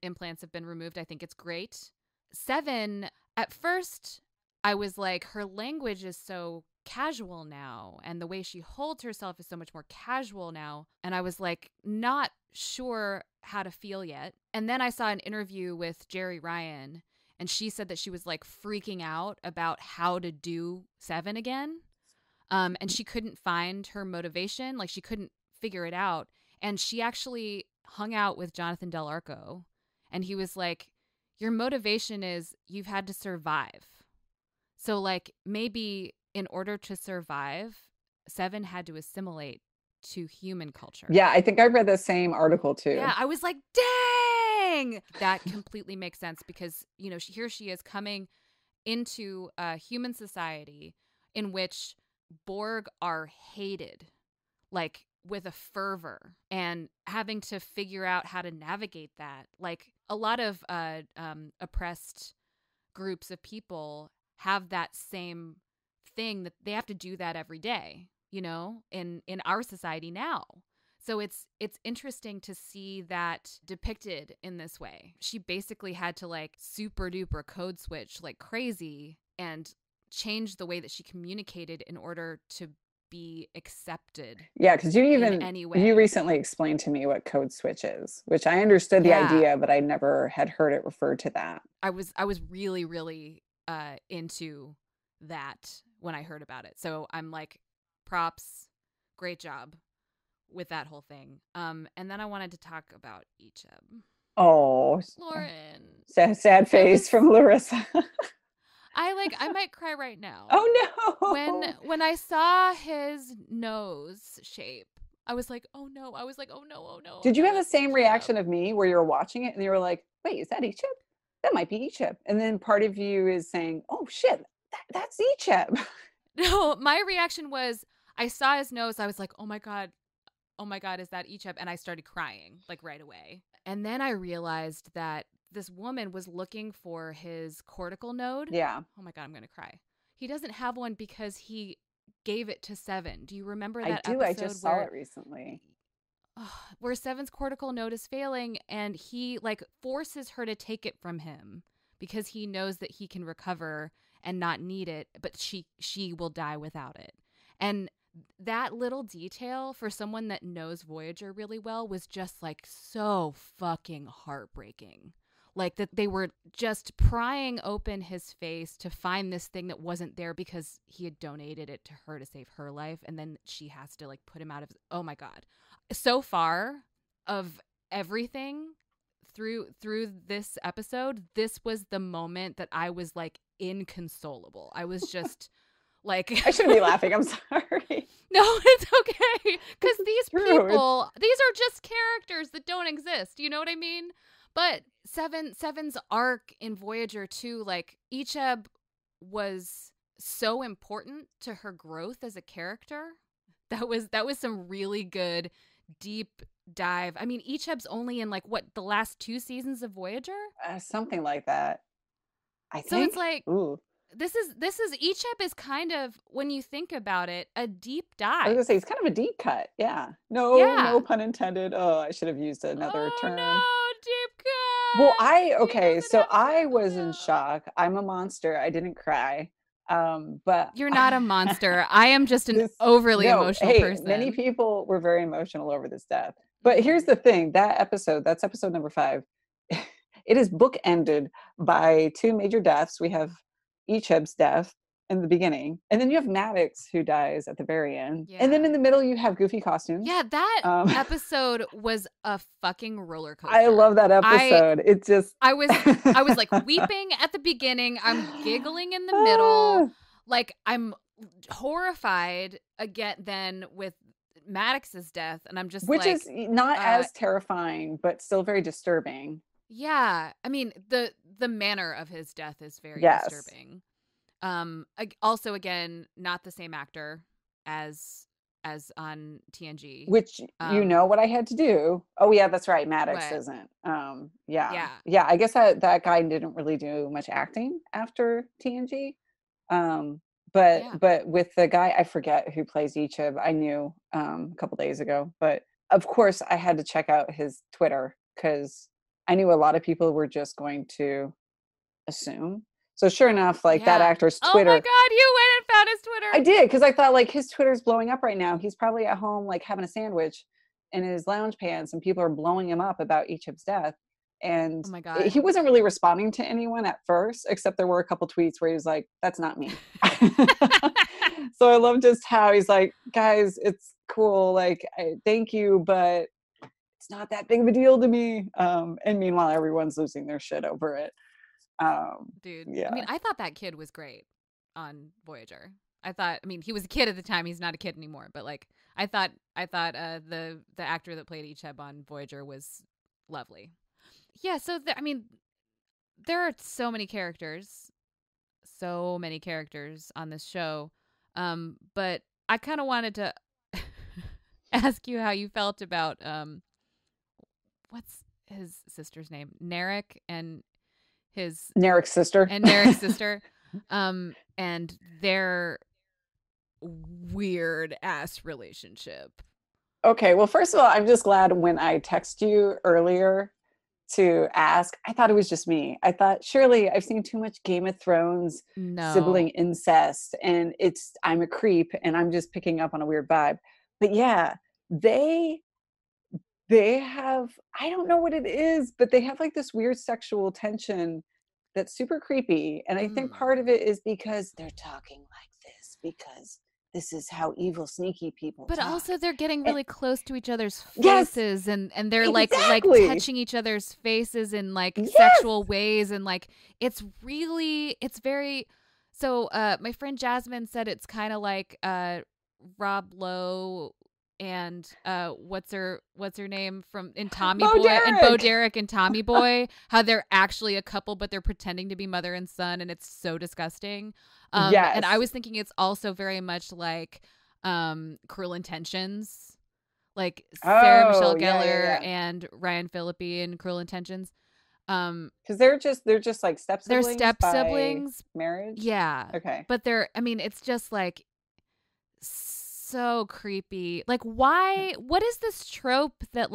implants have been removed, I think it's great. 7, at first I was like, her language is so casual now, and the way she holds herself is so much more casual now, and I was like not sure how to feel yet. And then I saw an interview with Jerry Ryan, and she said that she was like freaking out about how to do 7 again, and she couldn't find her motivation, like she couldn't figure it out. And she actually hung out with Jonathan Del Arco, and he was like, your motivation is you've had to survive. So like maybe in order to survive, 7 had to assimilate to human culture. Yeah, I think I read the same article too. Yeah, I was like, dang! That completely makes sense, because, here she is coming into a human society in which Borg are hated, like with a fervor, and having to figure out how to navigate that. Like a lot of oppressed groups of people have that same thing, that they have to do that every day, in our society now. So it's interesting to see that depicted in this way. She basically had to like super duper code switch like crazy and change the way that she communicated in order to be accepted. Yeah, because you recently explained to me what code switch is, which I understood the idea, but I never had heard it referred to that. I was really, really into that when I heard about it. So I'm like, props, great job with that whole thing. And then I wanted to talk about Icheb. Oh, Lauren. Sad face from Larissa. I might cry right now. Oh no. When I saw his nose shape, I was like, oh no. I was like, oh no, oh no. Did you have the same reaction of me, where you were watching it and you were like, wait, is that Icheb? That might be Icheb. And then part of you is saying, oh shit, that's Icheb. No, my reaction was, I saw his nose. I was like, oh my God, is that Icheb? And I started crying like right away. And then I realized that this woman was looking for his cortical node. Yeah. Oh my God, I'm going to cry. He doesn't have one because he gave it to 7. Do you remember that episode? I just saw it recently. Where 7's cortical node is failing, and he like forces her to take it from him because he knows that he can recover and not need it, but she will die without it. And that little detail for someone that knows Voyager really well was just like so fucking heartbreaking. Like that they were just prying open his face to find this thing that wasn't there because he had donated it to her to save her life, and then she has to like put him out of oh my God. So far of everything through this episode, this was the moment that I was like inconsolable. I was just like I shouldn't be laughing. I'm sorry. No, it's okay. Because these people, these are just characters that don't exist. You know what I mean? But Seven's arc in Voyager 2, like Icheb was so important to her growth as a character. That was some really good deep dive. I mean, Icheb's only in like what, the last 2 seasons of Voyager? Something like that. I think. So it's like, ooh. This is Icheb is kind of, when you think about it, a deep dive. I was gonna say it's kind of a deep cut. Yeah. No pun intended. Oh, I should have used another term. No, deep cut. Well, I was in shock. I'm a monster. I didn't cry. But you're not a monster. I am just an overly emotional person. Many people were very emotional over this death. But here's the thing, that's episode number 5. It is bookended by 2 major deaths. We have Icheb's death in the beginning, and then you have Maddox who dies at the very end. Yeah. And then in the middle you have goofy costumes. Yeah, that episode was a fucking roller coaster. I love that episode. I was like weeping at the beginning. I'm giggling in the middle. Like I'm horrified again then with Maddox's death, and I'm just which is not as terrifying, but still very disturbing. Yeah, I mean the manner of his death is very disturbing. Also, again, not the same actor as on TNG. Which you know what I had to do. Oh yeah, that's right. Maddox isn't. Yeah. I guess that guy didn't really do much acting after TNG. But with the guy, I forget who plays Icheb. I knew a couple days ago, but of course I had to check out his Twitter because I knew a lot of people were just going to assume. So sure enough, that actor's Twitter. Oh my God, you went and found his Twitter. I did, because I thought his Twitter's blowing up right now. He's probably at home having a sandwich in his lounge pants, and people are blowing him up about Icheb's death. And oh my God, he wasn't really responding to anyone at first, except there were a couple tweets where he was like, "That's not me." So I love just how he's like, "Guys, it's cool. Thank you, but it's not that big of a deal to me." And meanwhile, everyone's losing their shit over it. Dude, yeah. I mean, I thought that kid was great on Voyager. He was a kid at the time. He's not a kid anymore. But I thought the actor that played Icheb on Voyager was lovely. Yeah. So there are so many characters on this show. But I kind of wanted to ask you how you felt about what's his sister's name, Narek, and Narek's sister and their weird ass relationship. Okay, well, first of all, I'm just glad when I text you earlier to ask, I thought it was just me. I thought surely I've seen too much Game of Thrones sibling incest, and I'm a creep and I'm just picking up on a weird vibe. But yeah, they have, I don't know what it is, but they have this weird sexual tension that's super creepy. And I think part of it is because they're talking like this, because this is how evil, sneaky people But talk. Also they're getting really close to each other's faces, and they're exactly. touching each other's faces in sexual ways, and it's very. So my friend Jasmine said it's kind of like Rob Lowe and what's her name in Tommy Boy, and Bo Derek and Tommy Boy, how they're actually a couple but they're pretending to be mother and son, and it's so disgusting. And I was thinking it's also very much like Cruel Intentions, Sarah Michelle Gellar and Ryan Phillippe in Cruel Intentions, because they're just step siblings. They're step siblings, marriage. Yeah. Okay. But it's just so creepy. Why? What is this trope that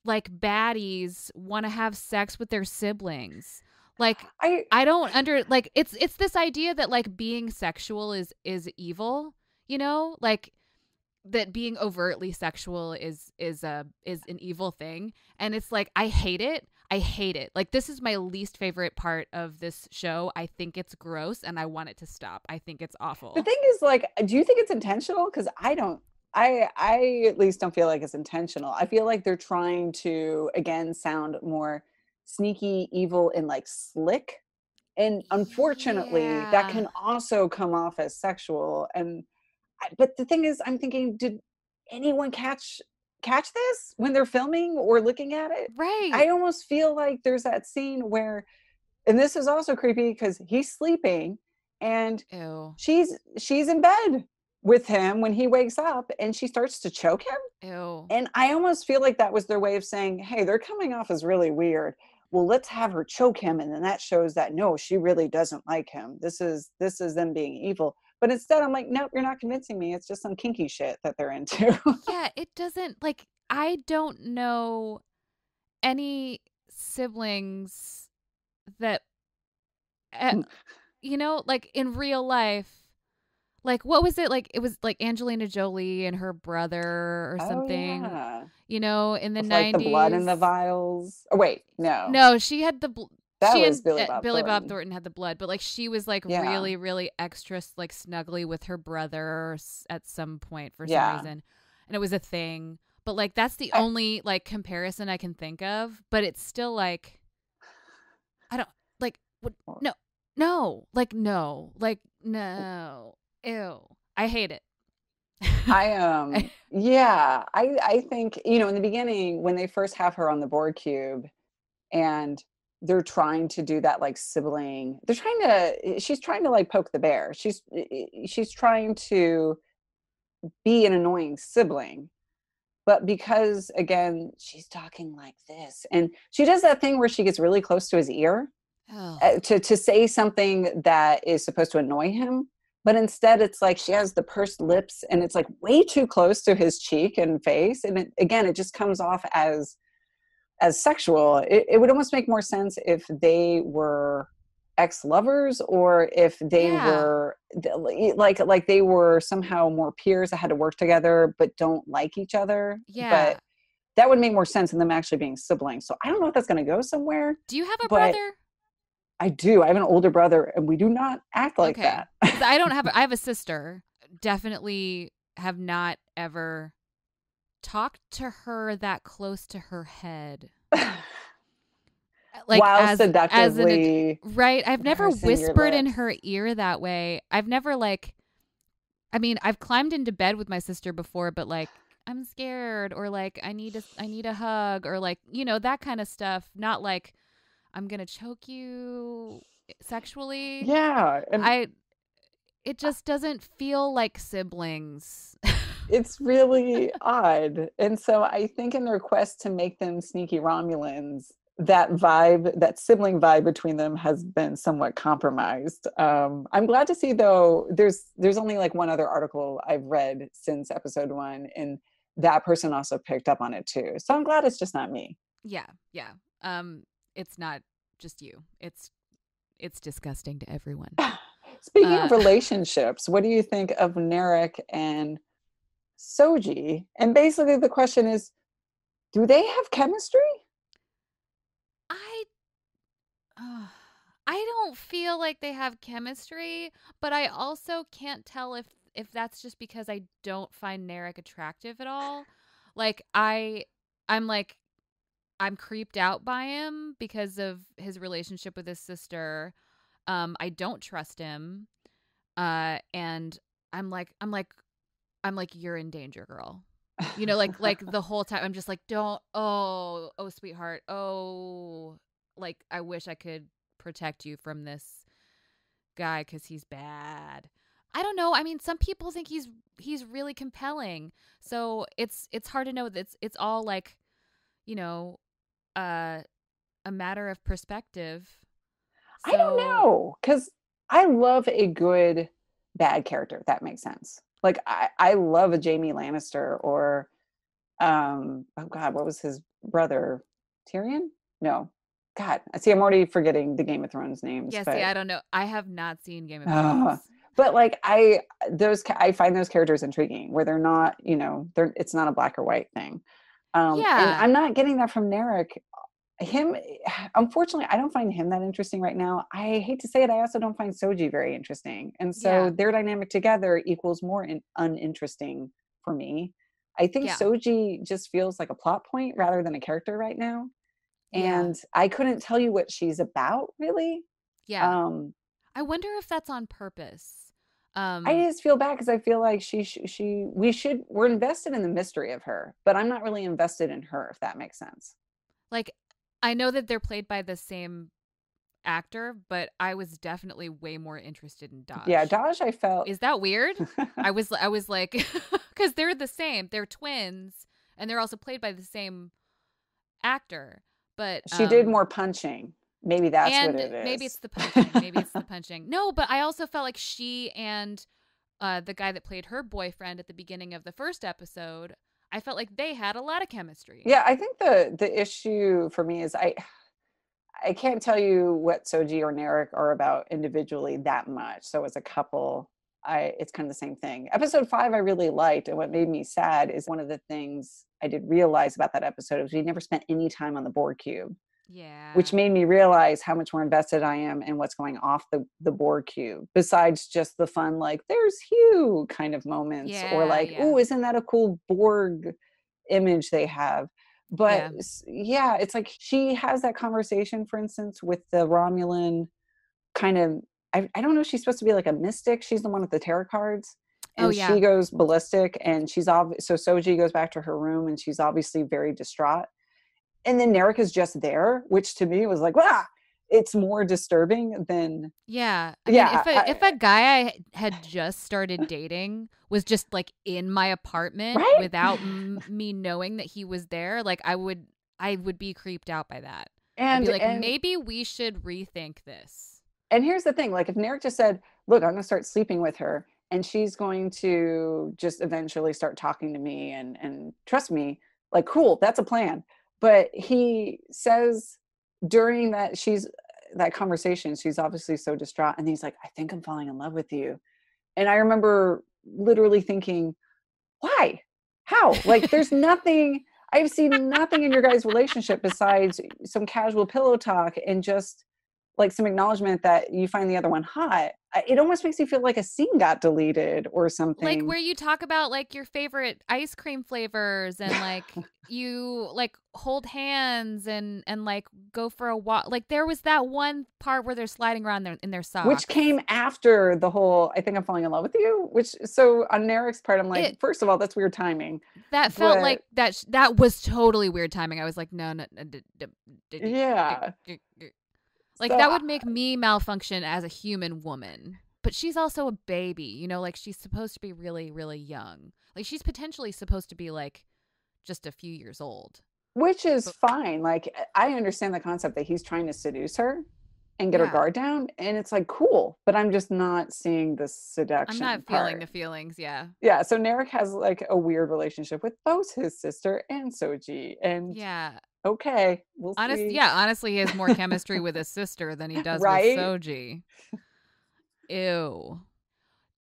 baddies want to have sex with their siblings? I don't it's this idea that being sexual is evil, that being overtly sexual is an evil thing, and it's I hate it. This is my least favorite part of this show. I think it's gross and I want it to stop. I think it's awful. The thing is, do you think it's intentional? Because I don't. I at least don't feel like it's intentional. I feel like they're trying to, again, sound more sneaky, evil, and slick. And unfortunately, that can also come off as sexual. But the thing is, I'm thinking, did anyone catch this when they're filming or looking at it? Right. I almost feel like there's that scene where, and this is also creepy because he's sleeping and she's in bed with him when he wakes up, and she starts to choke him. Ew. And I almost feel like that was their way of saying, hey, they're coming off as really weird. Well, let's have her choke him, and then that shows that no, she really doesn't like him. This is them being evil. But instead, I'm like, nope, you're not convincing me. It's just some kinky shit that they're into. Yeah, it doesn't, I don't know any siblings that you know, like in real life, like what was it? Like it was like Angelina Jolie and her brother or Oh something, yeah. you know, in the With like the blood in 90s. the vials. Oh wait, no. No, she had That she was and Billy Bob Billy Bob Thornton. Thornton had the blood, but like she was like Yeah. really, really extra like snuggly with her brother at some point for some Yeah. reason, and it was a thing. But like that's the I, only like comparison I can think of. But it's still like I don't like what no like no like no ew I hate it. yeah, I think, in the beginning when they first have her on the Borg cube and they're trying to do that like sibling, she's trying to like poke the bear. She's trying to be an annoying sibling. But because again, she's talking like this and she does that thing where she gets really close to his ear Oh to say something that is supposed to annoy him, but instead it's like she has the pursed lips and it's like way too close to his cheek and face, and it just comes off as sexual. It would almost make more sense if they were ex-lovers, or if they yeah were like they were somehow more peers that had to work together but don't like each other. yeah. But that would make more sense than them actually being siblings. So I don't know if that's going to go somewhere, Do you have a but brother? I do. I have an older brother, and we do not act like Okay, that. because I don't have I have a sister. Definitely have not ever talked to her that close to her head. Like While as seductively right. I've never pursing your whispered in lips. her ear that way. I've never like I mean, I've climbed into bed with my sister before, but like I'm scared or like I need a hug or like, you know, that kind of stuff. Not like I'm going to choke you sexually. Yeah, and I it just doesn't feel like siblings. it's really odd. And so I think in their quest to make them sneaky Romulans, that vibe, that sibling vibe between them has been somewhat compromised. I'm glad to see though, there's only like one other article I've read since episode 1, and that person also picked up on it too. So I'm glad it's just not me. Yeah, yeah. It's not just you. It's disgusting to everyone. Speaking Uh of relationships, what do you think of Narek and Soji? And basically the question is, do they have chemistry? I I don't feel like they have chemistry, but I also can't tell if that's just because I don't find Narek attractive at all. Like I'm like I'm creeped out by him because of his relationship with his sister. I don't trust him. And I'm like you're in danger, girl. You know, like the whole time I'm just like don't oh sweetheart. Oh, like I wish I could protect you from this guy cuz he's bad. I don't know. I mean, some people think he's really compelling. So it's hard to know. It's all like, you know, uh a matter of perspective. I don't So, know, because I love a good bad character, if that makes sense. Like I love a Jamie Lannister, or oh God, what was his brother? Tyrion? No. God, I see I'm already forgetting the Game of Thrones names, yeah, see, but I don't know. I have not seen Game of uh, Thrones. but like I find those characters intriguing where they're not, it's not a black or white thing. And Yeah. I'm not getting that from Narek. Him, unfortunately, I don't find him that interesting right now. I hate to say it, I also don't find Soji very interesting, and so Yeah. their dynamic together equals more uninteresting for me. I think Yeah. Soji just feels like a plot point rather than a character right now, Yeah. and I couldn't tell you what she's about really. Yeah. um I wonder if that's on purpose. I Um just feel bad because I feel like we're invested in the mystery of her, but I'm not really invested in her, if that makes sense. like I know that they're played by the same actor, but I was definitely way more interested in Yeah, Dodge. Daj, I felt Is that weird? I was like cuz they're the same. They're twins and they're also played by the same actor. But she did more punching. Maybe that's what and it maybe it's is. the punching. Maybe it's the punching. No, but I also felt like she and the guy that played her boyfriend at the beginning of the first episode, I felt like they had a lot of chemistry. Yeah, I think the issue for me is I can't tell you what Soji or Narek are about individually that much. So as a couple, it's kind of the same thing. Episode 5 I really liked, and what made me sad is one of the things I did realize about that episode is we never spent any time on the Borg cube. Yeah. Which made me realize how much more invested I am in what's going off the Borg cube, besides just the fun, like, there's Hugh kind of moments, or like, ooh, isn't that a cool Borg image they have? But yeah, it's like she has that conversation, for instance, with the Romulan kind of, I don't know if she's supposed to be like a mystic. She's the one with the tarot cards. And she goes ballistic, and so Soji goes back to her room, and she's obviously very distraught. And then Narek is just there, which to me was like, wow, it's more disturbing than. Yeah. I mean, if a guy I had just started dating was just like in my apartment without me knowing that he was there, like I would be creeped out by that. And I'd be like, maybe we should rethink this. And here's the thing, like if Narek just said, look, I'm going to start sleeping with her, and she's going to just eventually start talking to me and trust me, like, cool, that's a plan. But he says during that conversation, she's obviously so distraught. And he's like, I think I'm falling in love with you. And I remember literally thinking, why? How? Like, there's nothing, I've seen nothing in your guys' relationship besides some casual pillow talk and just like some acknowledgement that you find the other one hot. It almost makes you feel like a scene got deleted or something. Like where you talk about like your favorite ice cream flavors and like you like hold hands and like go for a walk. Like there was that one part where they're sliding around in their socks. Which came after the whole, I think I'm falling in love with you, which, so on Narek's part, I'm like, first of all, that's weird timing. That felt like that was totally weird timing. I was like, no. Yeah. Like, so, that would make me malfunction as a human woman. But she's also a baby, you know, like she's supposed to be really, really young. Like she's potentially supposed to be like just a few years old. Which is fine. Like I understand the concept that he's trying to seduce her and get her guard down. And it's like, cool. But I'm just not seeing the seduction. I'm not feeling the feelings. Yeah. Yeah. So Narek has like a weird relationship with both his sister and Soji. And okay, we'll see. Yeah, honestly, he has more chemistry with his sister than he does with Soji. Ew.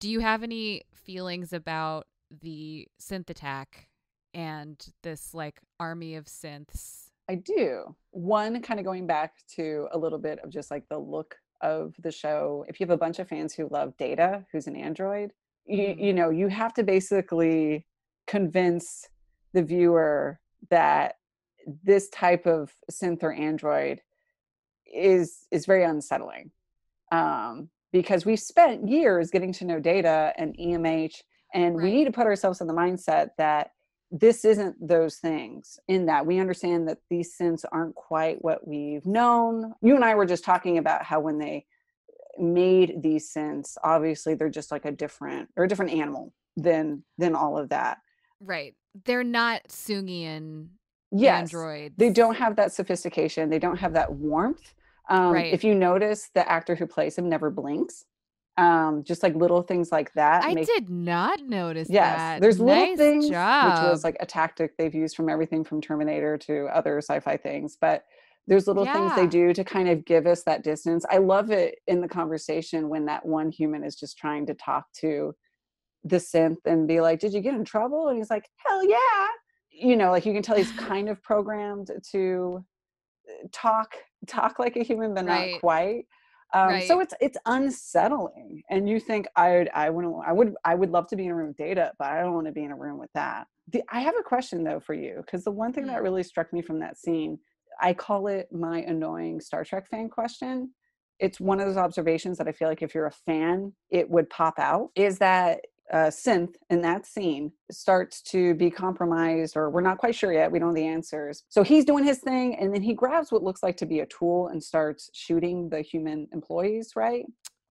Do you have any feelings about the synth attack and this like army of synths? I do. One, kind of going back to a little bit of just like the look of the show. If you have a bunch of fans who love Data, who's an android, you know, you have to basically convince the viewer that this type of synth or android is very unsettling, because we've spent years getting to know Data and EMH, and we need to put ourselves in the mindset that this isn't those things, in that we understand that these synths aren't quite what we've known. You and I were just talking about how when they made these synths, obviously they're just like a different animal than all of that. Right. They're not Sungian androids. They don't have that sophistication. They don't have that warmth. If you notice, the actor who plays him never blinks. Just like little things like that. I did not notice that. Yes, there's little things, which was like a tactic they've used from everything from Terminator to other sci-fi things. But there's little things they do to kind of give us that distance. I love it in the conversation when that one human is just trying to talk to the synth and be like, did you get in trouble? And he's like, hell yeah. You know, like you can tell he's kind of programmed to talk like a human, but not quite. So it's unsettling, and you think I would love to be in a room with Data, but I don't want to be in a room with that. I have a question though for you, because the one thing that really struck me from that scene, I call it my annoying Star Trek fan question. It's one of those observations that I feel like if you're a fan, it would pop out, is that synth in that scene starts to be compromised, or we're not quite sure yet. We don't know the answers. So he's doing his thing, and then he grabs what looks like to be a tool and starts shooting the human employees, right?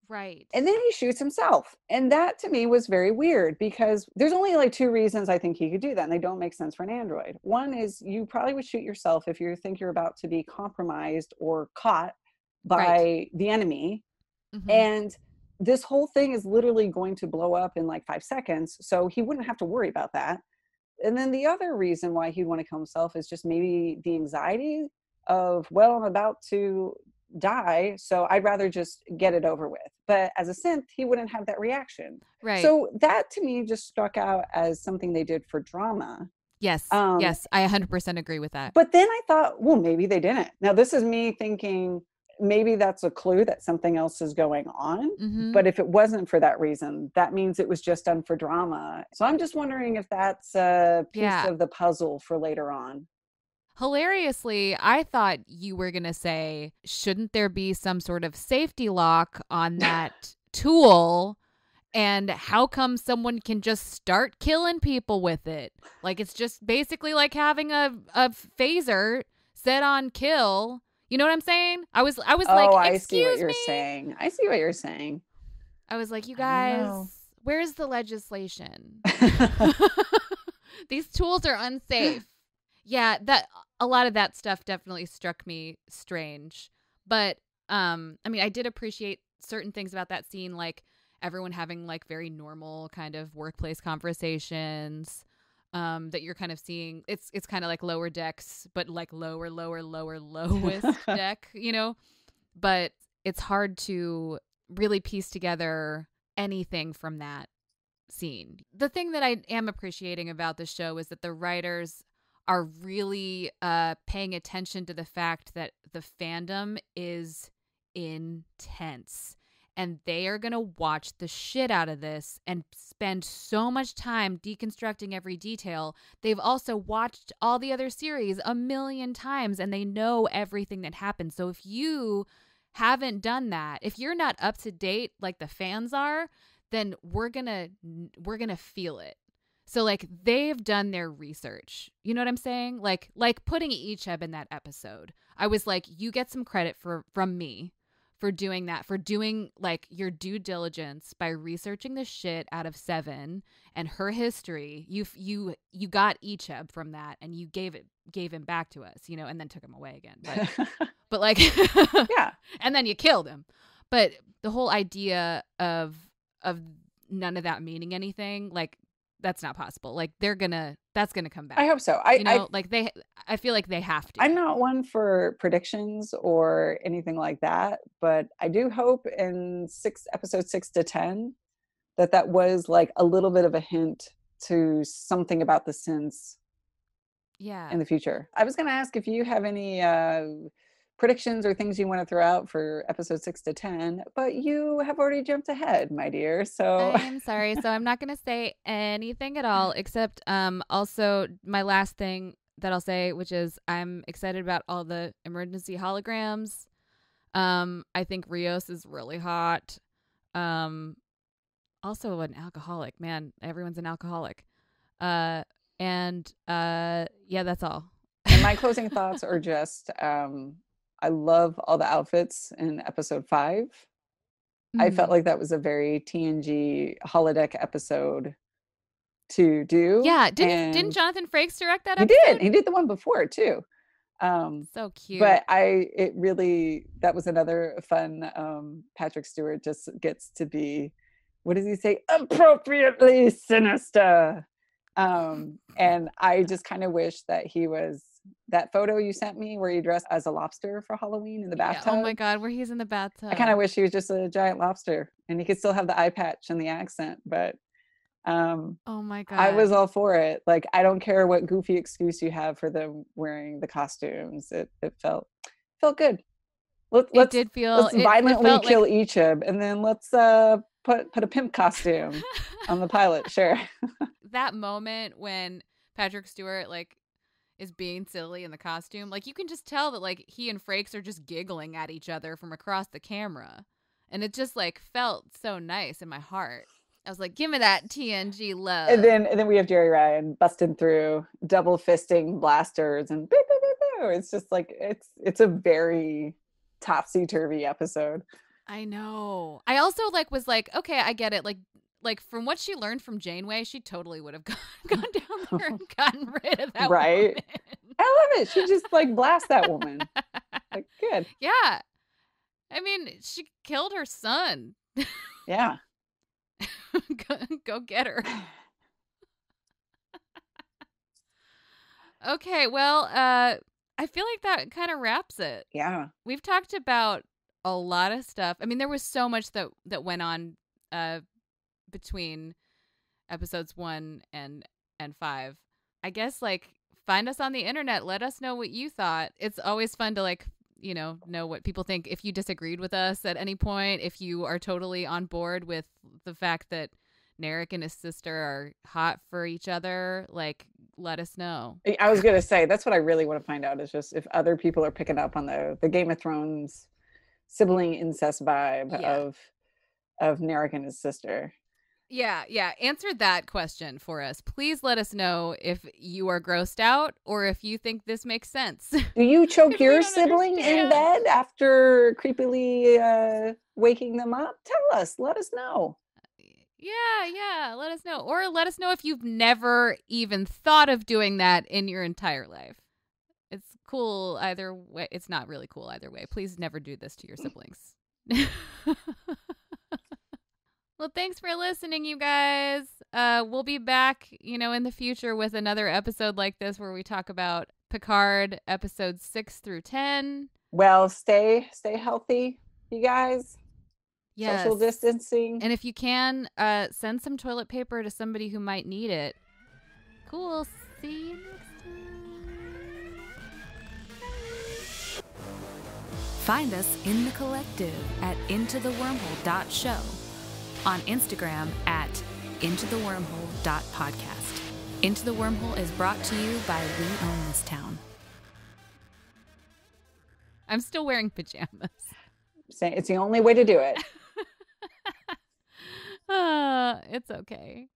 Right. And then he shoots himself. And that to me was very weird, because there's only like two reasons I think he could do that, and they don't make sense for an android. One is you probably would shoot yourself if you think you're about to be compromised or caught by the enemy. Mm-hmm. And this whole thing is literally going to blow up in like 5 seconds. So he wouldn't have to worry about that. And then the other reason why he'd want to kill himself is just maybe the anxiety of, well, I'm about to die, so I'd rather just get it over with. But as a synth, he wouldn't have that reaction. Right. So that to me just struck out as something they did for drama. Yes. Yes. I 100% agree with that. But then I thought, well, maybe they didn't. Now, this is me thinking maybe that's a clue that something else is going on. Mm-hmm. But if it wasn't for that reason, that means it was just done for drama. So I'm just wondering if that's a piece of the puzzle for later on. Hilariously, I thought you were going to say, shouldn't there be some sort of safety lock on that tool? And how come someone can just start killing people with it? Like, it's just basically like having a phaser set on kill. You know what I'm saying? I was like, I excuse see what you're me? saying. I see what you're saying. I was like, you guys, where's the legislation? These tools are unsafe. Yeah, that a lot of that stuff definitely struck me strange. But I mean, I did appreciate certain things about that scene, like everyone having like very normal kind of workplace conversations that you're kind of seeing. It's kind of like Lower Decks, but like lowest deck, you know? But it's hard to really piece together anything from that scene. The thing that I am appreciating about the show is that the writers are really paying attention to the fact that the fandom is intense. And they are going to watch the shit out of this and spend so much time deconstructing every detail. They've also watched all the other series a million times and they know everything that happens. So if you haven't done that, if you're not up to date like the fans are, then we're going to feel it. So like they've done their research. You know what I'm saying? Like putting Icheb in that episode. I was like, you get some credit from me for doing that, for doing like your due diligence by researching the shit out of Seven and her history. You got Icheb from that and you gave him back to us, you know, and then took him away again. But like yeah. And then you killed him. But the whole idea of none of that meaning anything, like that's not possible. Like that's gonna come back. I hope so. I feel like they have to. I'm not one for predictions or anything like that, but I do hope in episode 6 to 10 that was like a little bit of a hint to something about the synths. Yeah. In the future. I was going to ask if you have any predictions or things you want to throw out for episode 6 to 10, but you have already jumped ahead, my dear. So I'm sorry. So I'm not going to say anything at all, except also my last thing that I'll say, which is I'm excited about all the emergency holograms. I think Rios is really hot. Also an alcoholic, man. Everyone's an alcoholic. Yeah, that's all. And my closing thoughts are just, I love all the outfits in episode 5. I felt like that was a very TNG holodeck episode to do. Yeah, didn't Jonathan Frakes direct that episode? He did the one before too. So cute. But that was another fun. Patrick Stewart just gets to be, what does he say? Appropriately sinister. And I just kind of wish that he was that photo you sent me where he dressed as a lobster for Halloween in the bathtub. Yeah, oh my God, where he's in the bathtub. I kind of wish he was just a giant lobster and he could still have the eye patch and the accent, but oh my God, I was all for it. Like, I don't care what goofy excuse you have for them wearing the costumes. It felt good. Let's violently kill Icheb and then let's put a pimp costume on the pilot. Sure. That moment when Patrick Stewart like is being silly in the costume, like you can just tell that like he and Frakes are just giggling at each other from across the camera, and it just like felt so nice in my heart. I was like, give me that TNG love. And then we have Jerry Ryan busting through, double fisting blasters, and boo, boo, boo, boo. It's just like it's a very topsy-turvy episode. I know. I also was like, okay, I get it. Like from what she learned from Janeway, she totally would have gone down there and gotten rid of that right woman. I love it. She just like blast that woman. Like, good. Yeah. I mean, she killed her son. Yeah. Go get her. Okay, well, I feel like that kind of wraps it. Yeah. We've talked about a lot of stuff. I mean, there was so much that went on between episodes 1 and 5. I guess, like, find us on the internet. Let us know what you thought. It's always fun to, like, know what people think. If you disagreed with us at any point, if you are totally on board with the fact that Narek and his sister are hot for each other, like, let us know. I was gonna say, that's what I really want to find out, is just if other people are picking up on the Game of Thrones sibling incest vibe of Narek and his sister. Yeah. Answer that question for us. Please let us know if you are grossed out or if you think this makes sense. Do you choke your sibling in bed after creepily waking them up? Tell us. Let us know. Yeah. Let us know. Or let us know if you've never even thought of doing that in your entire life. It's cool either way. It's not really cool either way. Please never do this to your siblings. Well, thanks for listening, you guys. We'll be back, in the future with another episode like this where we talk about Picard episodes 6 through 10. Well, stay healthy, you guys. Yes. Social distancing. And if you can, send some toilet paper to somebody who might need it. Cool. See you next time. Find us in the collective at intothewormhole.show. On Instagram at intothewormhole.podcast. Into the Wormhole is brought to you by We Own This Town. I'm still wearing pajamas. It's the only way to do it. It's okay.